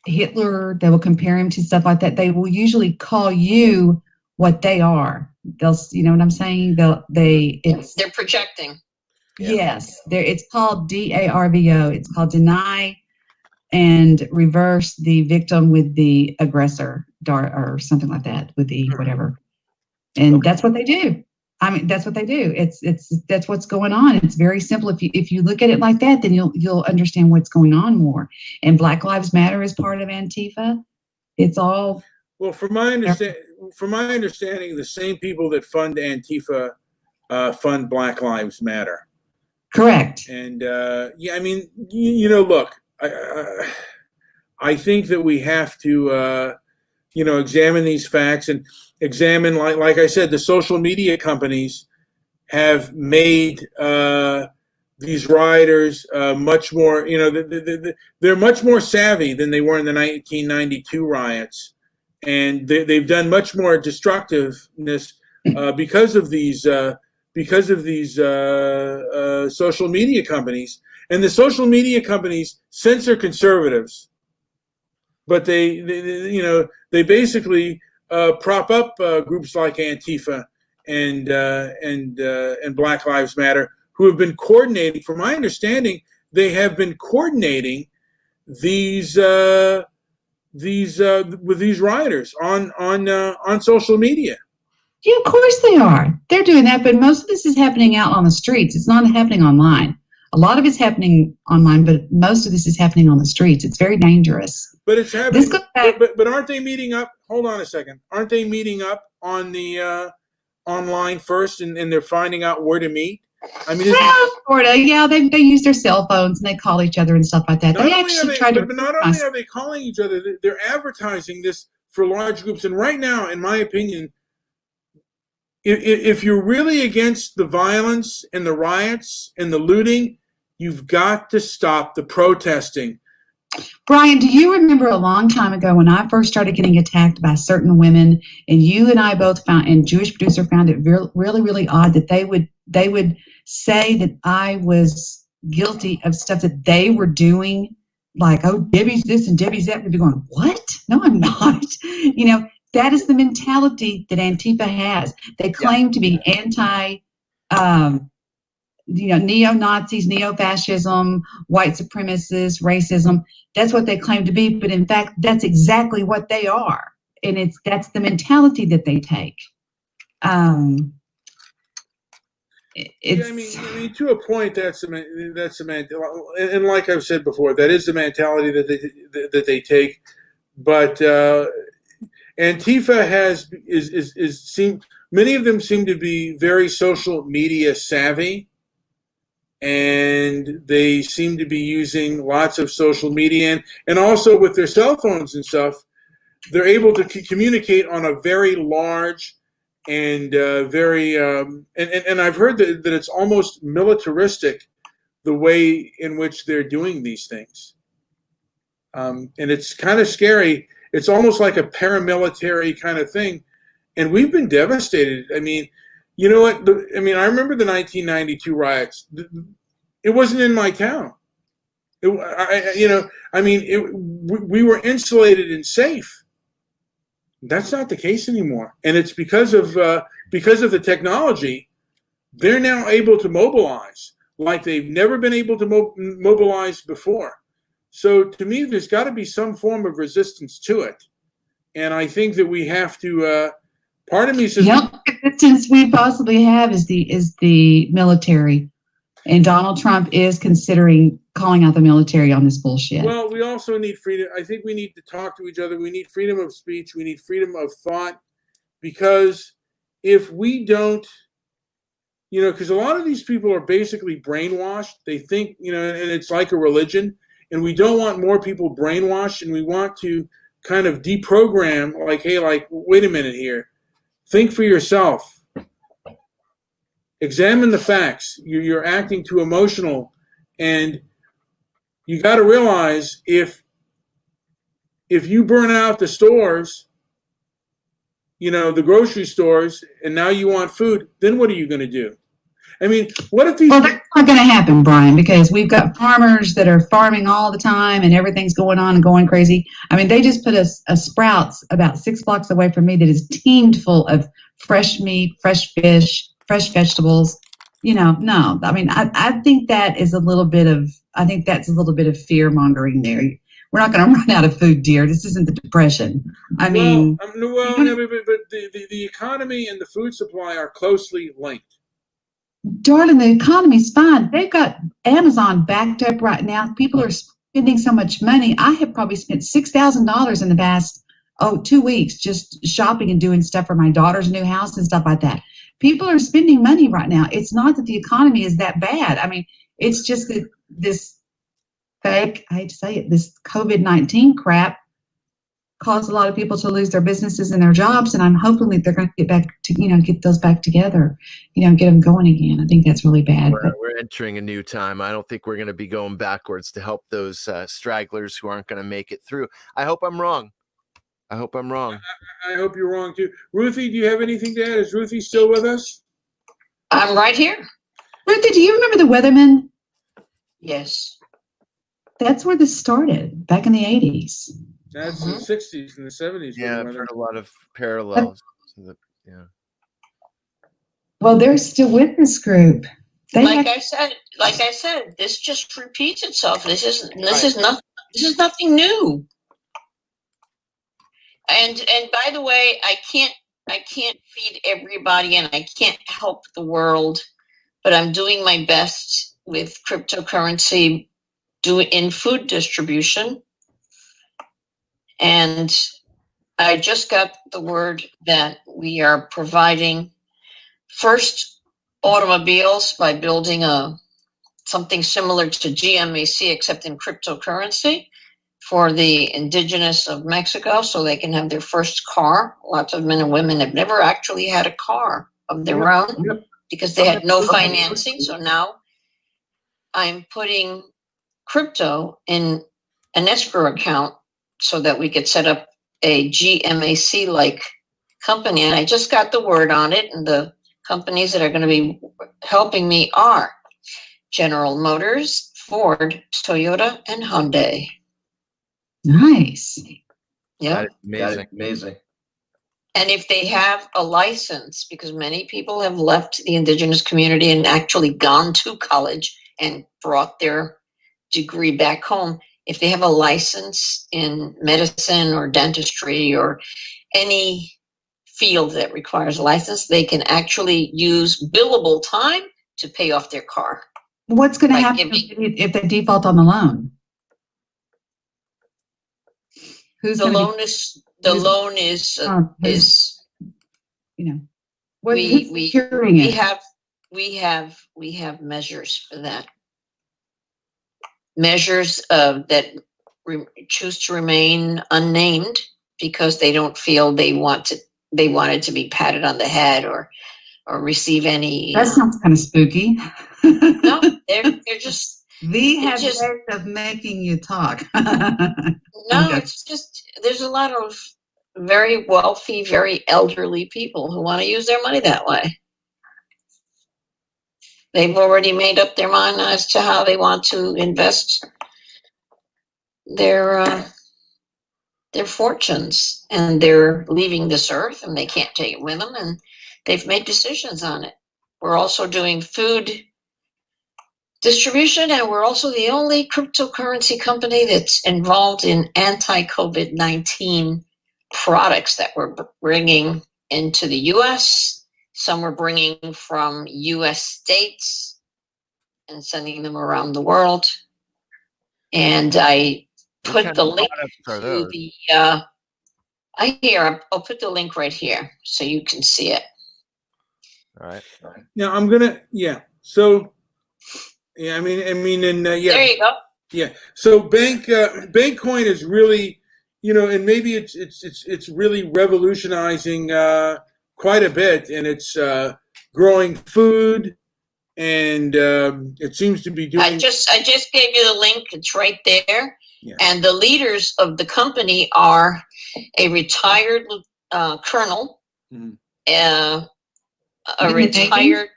Hitler. They will compare him to stuff like that. They will usually call you what they are. You know what I'm saying? They're projecting. Yes, it's called DARVO. It's called deny and reverse the victim with the aggressor, or something like that, with the whatever. And that's what they do. I mean, that's what they do. That's what's going on. It's very simple. If you look at it like that, then you'll understand what's going on more. And Black Lives Matter is part of Antifa. It's all. Well, from my understanding, the same people that fund Antifa fund Black Lives Matter. Correct. And I mean, look, I think that we have to examine these facts and examine, like I said, the social media companies have made these rioters much more, they're much more savvy than they were in the 1992 riots. And they've done much more destructiveness because of these social media companies. And the social media companies censor conservatives, but they basically prop up groups like Antifa and Black Lives Matter, who have been coordinating. From my understanding, they have been coordinating these with these rioters on social media. Yeah, of course they are. They're doing that, but most of this is happening out on the streets. It's not happening online. A lot of it's happening online, but most of this is happening on the streets. It's very dangerous. But it's happening. This goes back. But aren't they meeting up? Hold on a second. Aren't they meeting up on the online first, and they're finding out where to meet? I mean, Well, sort of. Yeah, they use their cell phones and they call each other and stuff like that. They actually try to. But not only are they calling each other, they're advertising this for large groups. And right now, in my opinion, if you're really against the violence and the riots and the looting, you've got to stop the protesting. Brian, do you remember a long time ago when I first started getting attacked by certain women, and you and I both found, and Jewish producer found it really, really odd that they would say that I was guilty of stuff that they were doing, like, oh, Debbie's this and Debbie's that. We'd be going, what? No, I'm not. You know, that is the mentality that Antifa has. They claim to be anti, neo-Nazis, neo-fascism, white supremacists, racism. That's what they claim to be. But in fact, that's exactly what they are. And that's the mentality that they take. I mean, to a point, that's the and like I've said before, that is the mentality that they take. But Antifa many of them seem to be very social media savvy, and they seem to be using lots of social media, and also with their cell phones and stuff, they're able to communicate on a very large and very and I've heard that it's almost militaristic the way in which they're doing these things, and it's kind of scary. It's almost like a paramilitary kind of thing, and we've been devastated. I mean, you know what? I remember the 1992 riots. It wasn't in my town. We were insulated and safe. That's not the case anymore, and it's because of the technology. They're now able to mobilize like they've never been able to mobilize before. So to me, there's got to be some form of resistance to it, and I think that we have to. Part of me says, the only resistance we possibly have is the military, and Donald Trump is considering calling out the military on this bullshit. Well, we also need freedom. I think we need to talk to each other. We need freedom of speech. We need freedom of thought, because if we don't, because a lot of these people are basically brainwashed. They think, and it's like a religion, and we don't want more people brainwashed, and we want to kind of deprogram, like, hey, like, wait a minute here. Think for yourself. Examine the facts. You're acting too emotional, and you got to realize if you burn out the stores, the grocery stores, and now you want food, then what are you going to do? I mean, what if these? Well, that's not going to happen, Brian, because we've got farmers that are farming all the time, and everything's going on and going crazy. I mean, they just put a Sprouts about 6 blocks away from me that is teemed full of fresh meat, fresh fish, fresh vegetables. No. I mean, I think that is a little bit of. I think that's a little bit of fear mongering there. We're not going to run out of food, dear. This isn't the Depression. But the economy and the food supply are closely linked. Darling, the economy's fine. They've got Amazon backed up right now. People are spending so much money. I have probably spent $6,000 in the past 2 weeks just shopping and doing stuff for my daughter's new house and stuff like that. People are spending money right now. It's not that the economy is that bad. I mean, it's just that this fake, I hate to say it, this COVID-19 crap caused a lot of people to lose their businesses and their jobs, and I'm hoping that they're going to get back to, get those back together, get them going again. I think that's really bad. We're entering a new time. I don't think we're going to be going backwards to help those stragglers who aren't going to make it through. I hope I'm wrong. I hope you're wrong too. Ruthie, do you have anything to add? Is Ruthie still with us? I'm right here. Ruthie, do you remember the Weathermen? Yes. That's where this started, back in the 80s. That's the 60s and the 70s. Yeah, I've heard a lot of parallels. Yeah. Well, they're still with this group. Like I said, this just repeats itself. This is nothing new. And by the way, I can't feed everybody, and I can't help the world, but I'm doing my best with cryptocurrency in food distribution. And I just got the word that we are providing first automobiles by building something similar to GMAC, except in cryptocurrency, for the indigenous of Mexico, so they can have their first car. Lots of men and women have never actually had a car of their own because they had no financing. So now I'm putting crypto in an escrow account so that we could set up a GMAC like company. And I just got the word on it, and the companies that are going to be helping me are General Motors, Ford, Toyota, and Hyundai. Nice. Yeah. That is amazing. And if they have a license, because many people have left the indigenous community and actually gone to college and brought their degree back home, if they have a license in medicine or dentistry or any field that requires a license, they can actually use billable time to pay off their car. What's going to Like happen if they default on the loan? Who's The going to loan is the who's- loan is you know, what, we who's we securing we it? have measures for that. Measures that choose to remain unnamed because they don't feel they wanted to be patted on the head or receive any. That sounds kind of spooky. No, they're just. We they're have just, ways of making you talk. no, it's just there's a lot of very wealthy, very elderly people who want to use their money that way. They've already made up their mind as to how they want to invest their fortunes, and they're leaving this earth and they can't take it with them, and they've made decisions on it. We're also doing food distribution, and we're also the only cryptocurrency company that's involved in anti-COVID-19 products that we're bringing into the US. Some we're bringing from US states and sending them around the world. And I put the link to the I'll put the link right here so you can see it. All right. Now I'm gonna So yeah, I mean, and There you go. Yeah. So Bankcoin is really, and maybe it's really revolutionizing quite a bit, and it's growing food, and it seems to be doing. I just gave you the link. It's right there. Yeah. And the leaders of the company are a retired colonel, a retired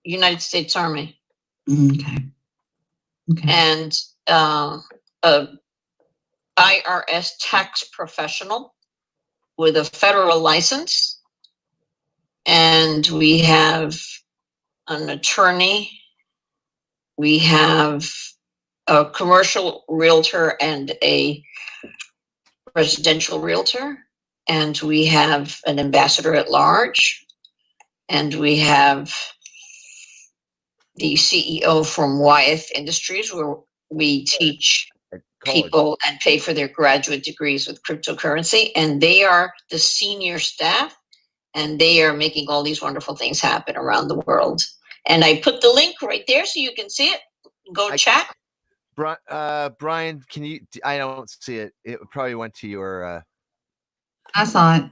United States Army. Okay. And a IRS tax professional with a federal license. And we have an attorney. We have a commercial realtor and a residential realtor. And we have an ambassador at large. And we have the CEO from Wyeth Industries, where we teach people and pay for their graduate degrees with cryptocurrency. And they are the senior staff, and they are making all these wonderful things happen around the world. And I put the link right there so you can see it. Go chat. Brian, can you? I don't see it. It probably went to your. I saw it.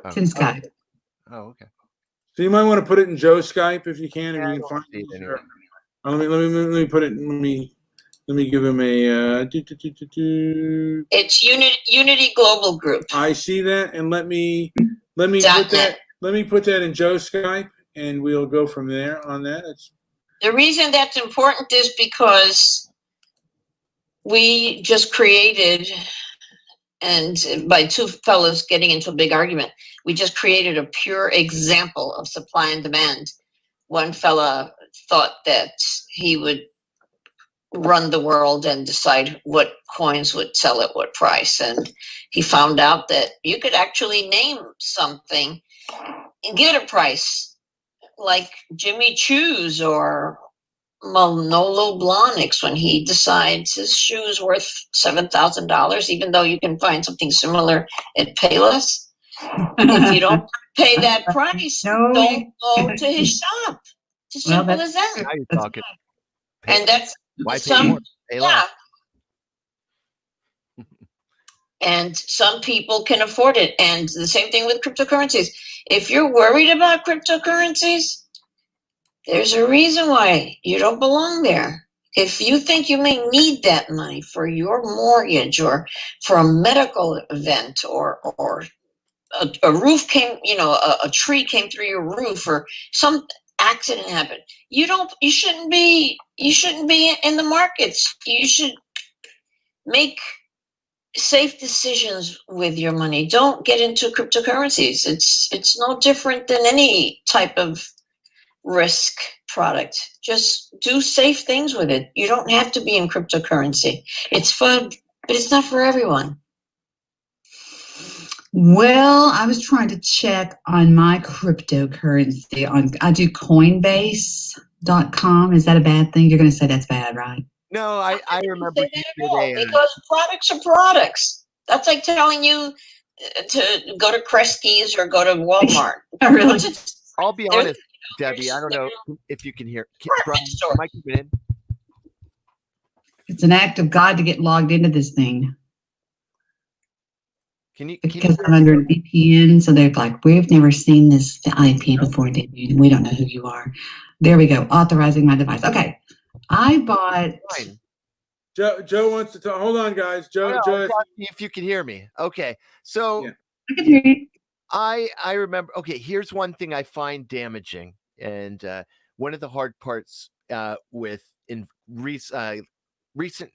It's in Skype. Oh, okay. So you might want to put it in Joe's Skype if you can, if you can find it. Anyway. Let me put it. Let me give him a. It's Unity Global Group. I see that, and let me put that. Let me put that in Joe's Skype, and we'll go from there on that. The reason that's important is because we just created, and by two fellows getting into a big argument, we just created a pure example of supply and demand. One fella thought that he would run the world and decide what coins would sell at what price. And he found out that you could actually name something and give it a price, like Jimmy Choo's or Manolo Blahniks when he decides his shoe is worth $7,000, even though you can find something similar at Payless. If you don't pay that price, No, don't go to his shop. It's as Well, simple that's as that. Now you're That's talking. And that's Why pay some, more? Pay yeah. less. And some people can afford it. And the same thing with cryptocurrencies. If you're worried about cryptocurrencies, there's a reason why you don't belong there. If you think you may need that money for your mortgage or for a medical event or a roof came, a tree came through your roof or some accident happened, you shouldn't be in the markets. You should make safe decisions with your money. Don't get into cryptocurrencies. It's no different than any type of risk product. Just do safe things with it. You don't have to be in cryptocurrency. It's fun, but it's not for everyone. Well, I was trying to check on my cryptocurrency. I do Coinbase.com. Is that a bad thing? You're going to say that's bad, right? No, I remember Say you that did at all, a, because products are products. That's like telling you to go to Kresge's or go to Walmart. Really? What's it? I'll be There's- honest, Debbie. I don't know if you can hear. Brian, store. am I coming in? It's an act of God to get logged into this thing Can you because I'm under a VPN. So they're like, we've never seen this IP before, David. We don't know who you are. There we go. Authorizing my device. Okay. I bought. Fine. Joe wants to talk. Hold on, guys. Joe. No, Joe. I was asking if you can hear me. Okay, so Yeah. I can hear you. I remember. Okay, here's one thing I find damaging, and one of the hard parts with recent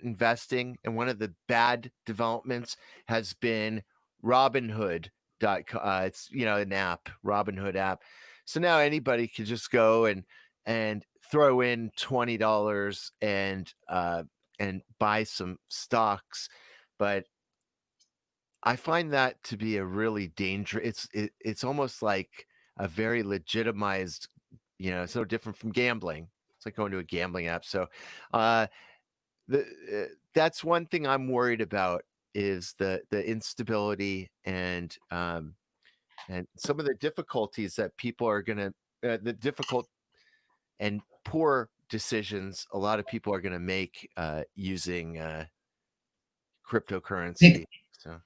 investing, and one of the bad developments has been Robinhood.com. It's an app, Robinhood app. So now anybody can just go and throw in $20 and buy some stocks, but I find that to be a really dangerous. It's almost like a very legitimized. It's no different from gambling. It's like going to a gambling app. So, that's one thing I'm worried about is the instability and some of the difficulties that people are gonna the difficult and poor decisions a lot of people are gonna make using cryptocurrency. So.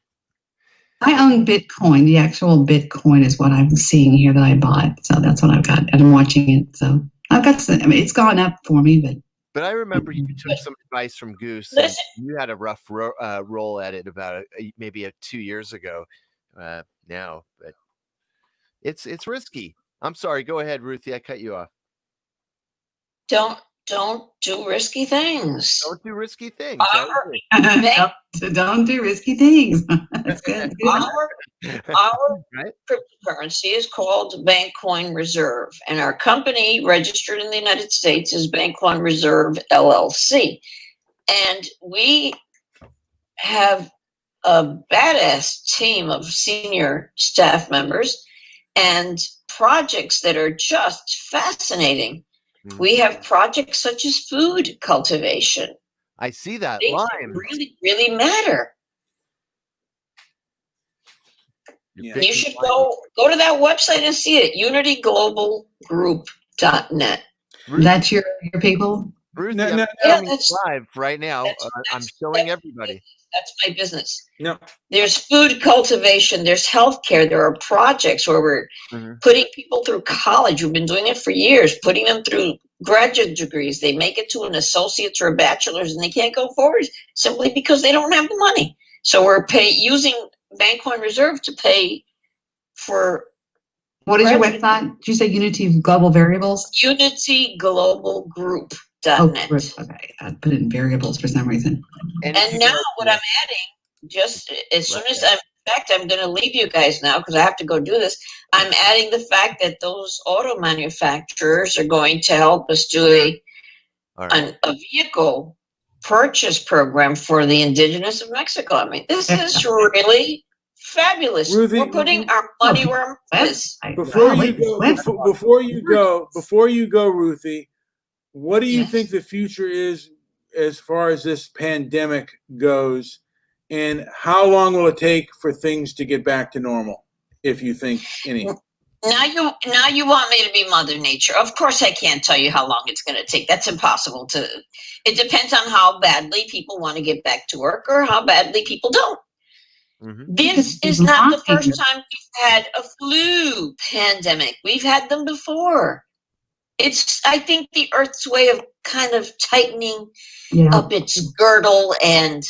I own Bitcoin. The actual Bitcoin is what I'm seeing here that I bought. So that's what I've got. And I'm watching it. So I've got some, it's gone up for me, But I remember you took some advice from Goose. And you had a rough roll at it about maybe 2 years ago now, but it's risky. I'm sorry. Go ahead, Ruthie. I cut you off. Don't do risky things. Don't do risky things. Don't do risky things. That's good. Our right? cryptocurrency is called Bankcoin Reserve, and our company registered in the United States is Bankcoin Reserve LLC. And we have a badass team of senior staff members and projects that are just fascinating. Mm-hmm. We have projects such as food cultivation. I see that lime really, really matter. Yeah. You should go to that website and see it, unityglobalgroup.net. That's your people? Ruthie, no, that's live right now. I'm showing everybody. That's my business. No. There's food cultivation. There's healthcare. There are projects where we're putting people through college. We've been doing it for years, putting them through graduate degrees. They make it to an associate's or a bachelor's, and they can't go forward simply because they don't have the money. So we're using Bankcoin Reserve to pay for. What is your website? Did you say Unity Global Variables? unityglobalgroup.net. Oh, okay. I put it in variables for some reason. And now what I'm adding, just as soon as I'm going to leave you guys now because I have to go do this. I'm adding the fact that those auto manufacturers are going to help us do a vehicle purchase program for the indigenous of Mexico. I mean, this is really fabulous. Ruthie, we're putting our money where our mouth is. Before you go, Ruthie, what do you Yes. think the future is as far as this pandemic goes, and how long will it take for things to get back to normal, if you think any? Now you want me to be Mother Nature. Of course I can't tell you how long it's going to take. That's impossible to. It depends on how badly people want to get back to work or how badly people don't. Mhm. This is not the first time we've had a flu pandemic. We've had them before. It's, I think, the Earth's way of kind of tightening Yeah. up its girdle and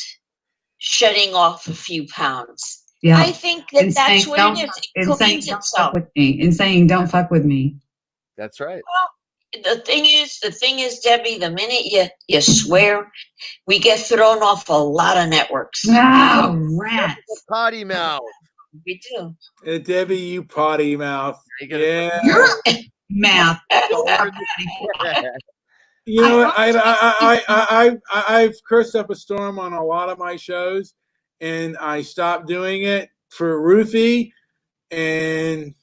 shedding off a few pounds. Yeah. I think that And that's saying, what don't, it is. It and saying, cleans don't itself. fuck with me. And saying, don't fuck with me. That's right. The thing is, Debbie, the minute you swear, we get thrown off a lot of networks. Oh, rats. Potty mouth. We do. Debbie, you potty mouth. You gotta- Yeah. You're math. You know what? I've cursed up a storm on a lot of my shows, and I stopped doing it for Ruthie, and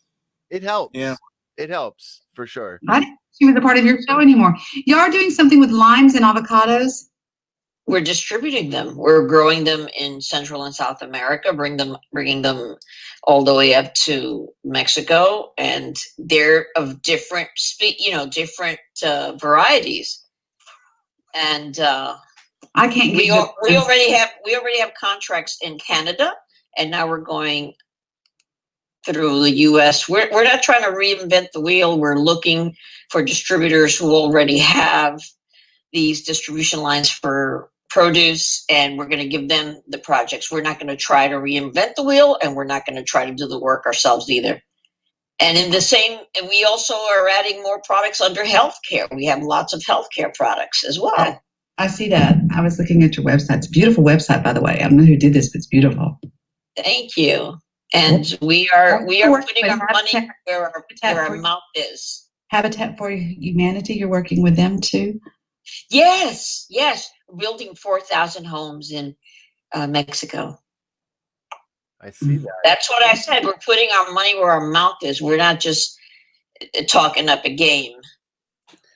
It helps. Yeah. It helps for sure. I didn't think she was a part of your show anymore. You are doing something with limes and avocados? We're distributing them. We're growing them in Central and South America, bringing them all the way up to Mexico, and they're of different varieties. And I can't we get already have contracts in Canada, and now we're going through the U.S. We're not trying to reinvent the wheel. We're looking for distributors who already have these distribution lines for produce, and we're going to give them the projects. We're not going to try to reinvent the wheel, and we're not going to try to do the work ourselves either. And and we also are adding more products under healthcare. We have lots of healthcare products as well. I see that. I was looking at your website. It's a beautiful website, by the way. I don't know who did this, but it's beautiful. Thank you. And we are putting our money where our mouth is. Habitat for Humanity, you're working with them too? Yes. Building 4,000 homes in Mexico. I see that. That's what I said. We're putting our money where our mouth is. We're not just talking up a game.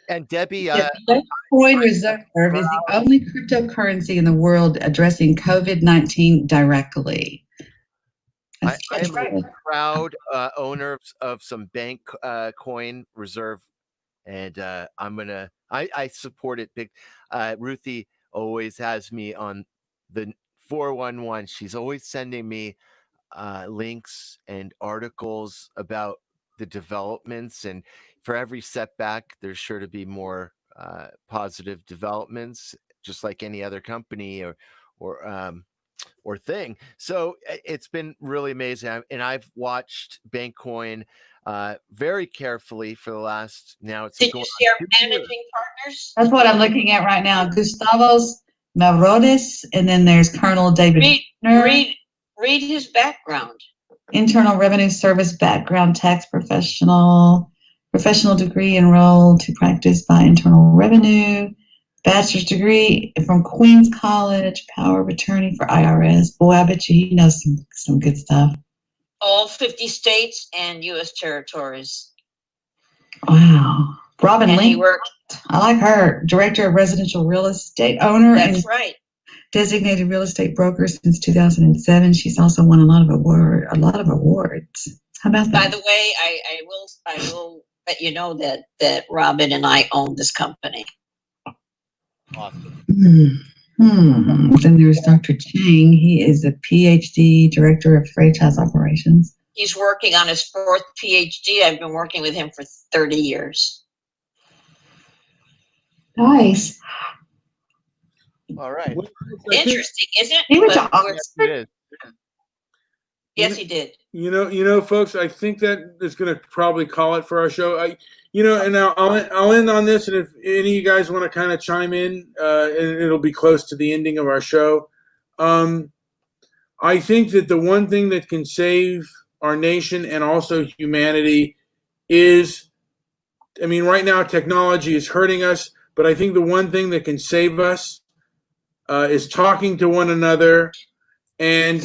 And Debbie, The Bitcoin Reserve is the only cryptocurrency in the world addressing COVID-19 directly. I am right. a proud owner of some bank coin reserve, and I support it big. Ruthie always has me on the 411. She's always sending me links and articles about the developments, and for every setback, there's sure to be more positive developments, just like any other company or thing. So it's been really amazing, and I've watched Bankcoin very carefully for the last. Now it's Did going you see our on 2 years. managing partners? That's what I'm looking at right now. Gustavos Mavrodis, and then there's Colonel David Read his background. Internal Revenue Service background, tax professional degree enrolled to practice by Internal Revenue, bachelor's degree from Queens College, power of attorney for IRS. Boy, I bet you he knows some good stuff. All 50 states and U.S. territories. Wow. Robin And Lee, he worked. I like her. Director of Residential Real Estate owner. That's right. Designated real estate broker since 2007. She's also won a lot of awards. How about that? By the way, I will let you know that Robin and I own this company. Awesome. Then there's Dr. Chang. He is a PhD director of franchise operations. He's working on his 4th PhD. I've been working with him for 30 years. Nice. All right. Interesting, isn't it? He went to Yes, Oxford. it is. Yes, he did. You know, folks, I think that is going to probably call it for our show. And now I'll end on this, and if any of you guys want to kind of chime in, and it'll be close to the ending of our show. I think that the one thing that can save our nation and also humanity is, I mean, right now technology is hurting us, but I think the one thing that can save us is talking to one another and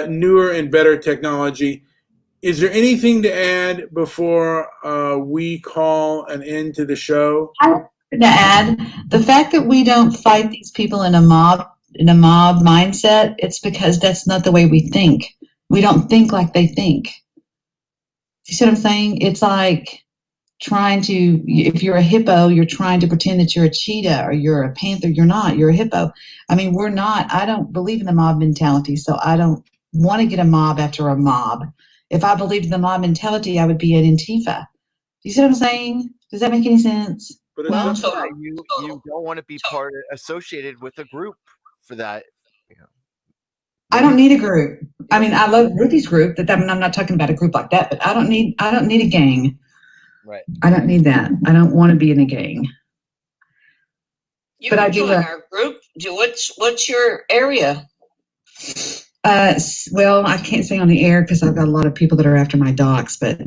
newer and better technology. Is there anything to add before we call an end to the show? to add, the fact that we don't fight these people in a mob mindset, it's because that's not the way we think. We don't think like they think. You see what I'm saying? It's like trying to, if you're a hippo, you're trying to pretend that you're a cheetah, or you're a panther. You're not. You're a hippo. I mean, we're not. I don't believe in the mob mentality, so I don't want to get a mob after a mob. If I believed in the mob mentality, I would be an Antifa. You see what I'm saying? Does that make any sense? But Well, it's, yeah, you don't want to be associated with a group for that. You know. I don't need a group. I mean, I love Ruthie's group. I'm not talking about a group like that, but I don't need a gang. Right. I don't need that. I don't want to be in a gang. You But can I do join our group. What's your area? Well, I can't say on the air because I've got a lot of people that are after my docs, but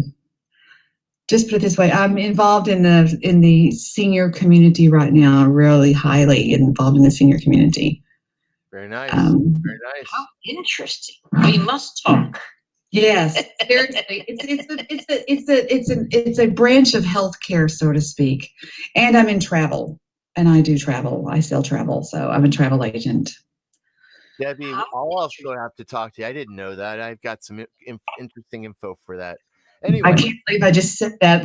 just put it this way, I'm involved in the senior community right now, really highly involved in the senior community. Very nice. Very nice. How interesting. We must talk. Yes, seriously, it's a branch of healthcare, so to speak. And I'm in travel, and I do travel. I sell travel, so I'm a travel agent. Debbie, I'll also have to talk to you. I didn't know that. I've got some interesting info for that. Anyway, I can't believe I just said that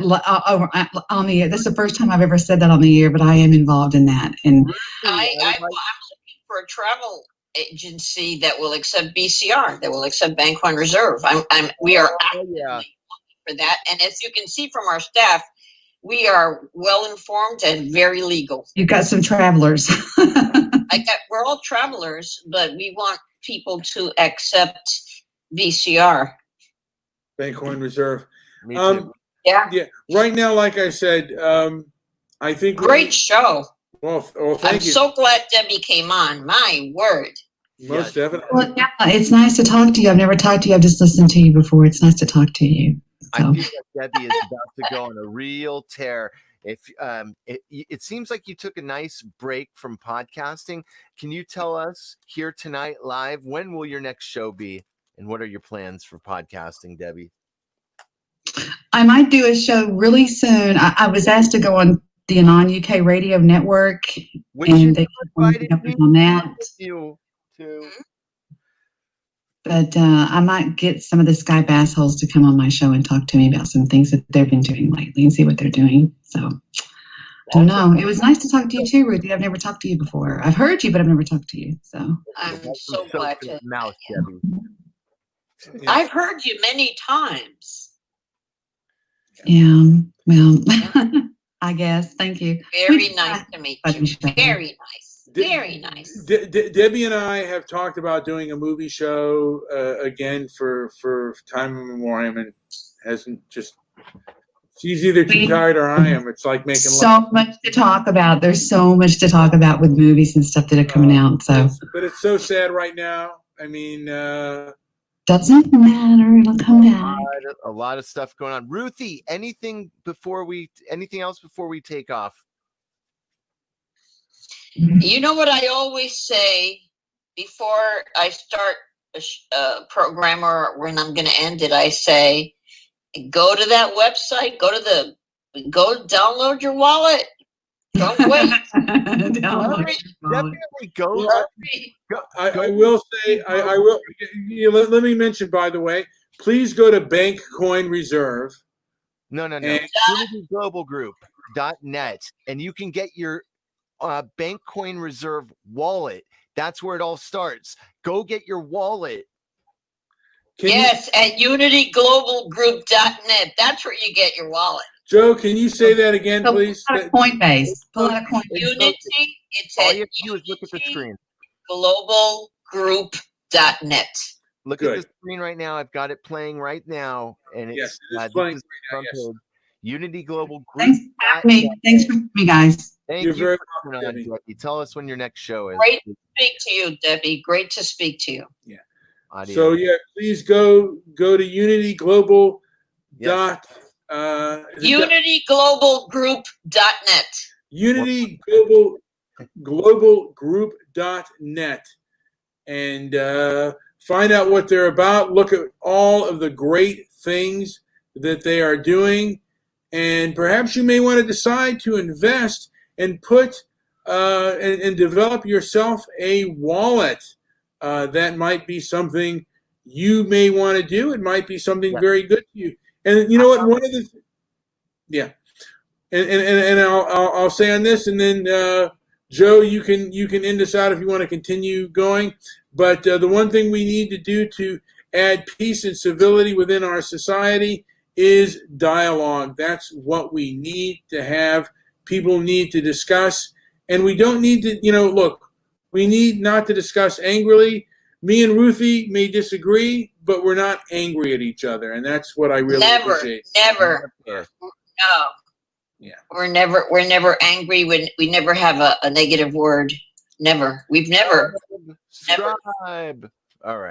on the air. That's the first time I've ever said that on the air, but I am involved in that. And I'm looking for a travel agency that will accept BCR, that will accept Bank One Reserve. We are actively looking for that. And as you can see from our staff, we are well informed and very legal. You've got some travelers. We're all travelers, but we want people to accept BCR. Bank Reserve. Me too. Yeah. Right now, like I said, I think great show. Well, thank I'm you. so glad Debbie came on. My word. Most definitely. Well, yeah, it's nice to talk to you. I've never talked to you. I've just listened to you before. It's nice to talk to you. So. I feel like Debbie is about to go on a real tear. If it seems like you took a nice break from podcasting, can you tell us here tonight live, when will your next show be, and what are your plans for podcasting, Debbie? I might do a show really soon. I was asked to go on the Anon UK radio network, and they invited me on that. You too. But I might get some of the Skype assholes to come on my show and talk to me about some things that they've been doing lately and see what they're doing. So I don't know. It was nice to talk to you too, Ruthie. I've never talked to you before. I've heard you, but I've never talked to you. So I'm so glad to. Mouth, Debbie. I've heard you many times. Yeah. Well, I guess. Thank you. Very nice to meet you. Very nice. Very nice. Debbie and I have talked about doing a movie show again for time immemorial, and hasn't just. She's either too tired or I am. It's like making so much to talk about. There's so much to talk about with movies and stuff that are coming out. So, but it's so sad right now. I mean, doesn't matter. It'll come back. A lot of stuff going on. Ruthie, anything else before we take off? You know what I always say before I start a program or when I'm going to end it? I say, go to that website. Go download your wallet. Don't wait. Definitely go. I will say, I will. Let me mention, by the way, please go to Bank Coin Reserve. No. UnityGlobalGroup.net, and you can get your Bank Coin Reserve wallet. That's where it all starts. Go get your wallet. Yes, at UnityGlobalGroup.net. That's where you get your wallet. Joe, can you say that again, please? Coinbase. Pull out a Coinbase. Unity. It's all at you have to do is look at the screen. GlobalGroup.net. Look at the screen right now. I've got it playing right now, and it's playing right now. Yes. Unity Global Group. Thanks for having me, guys. Thank you for coming on, Debbie. Tell us when your next show is. Great to speak to you, Debbie. Great to speak to you. Yeah. Audio. So please go to Unity Global. UnityGlobalGroup.net. UnityGlobalGroup.net, and find out what they're about. Look at all of the great things that they are doing, and perhaps you may want to decide to invest and put and develop yourself a wallet. That might be something you may want to do. It might be something very good to you. And you know what? One of the and I'll say on this, and then Joe, you can end us out if you want to continue going. But the one thing we need to do to add peace and civility within our society is dialogue. That's what we need to have. People need to discuss, and we don't need to, look, we need not to discuss angrily. Me and Ruthie may disagree, but we're not angry at each other, and that's what I really appreciate. Never. No. Yeah. We're never angry. We never have a negative word. Never. We've never. Subscribe. All right.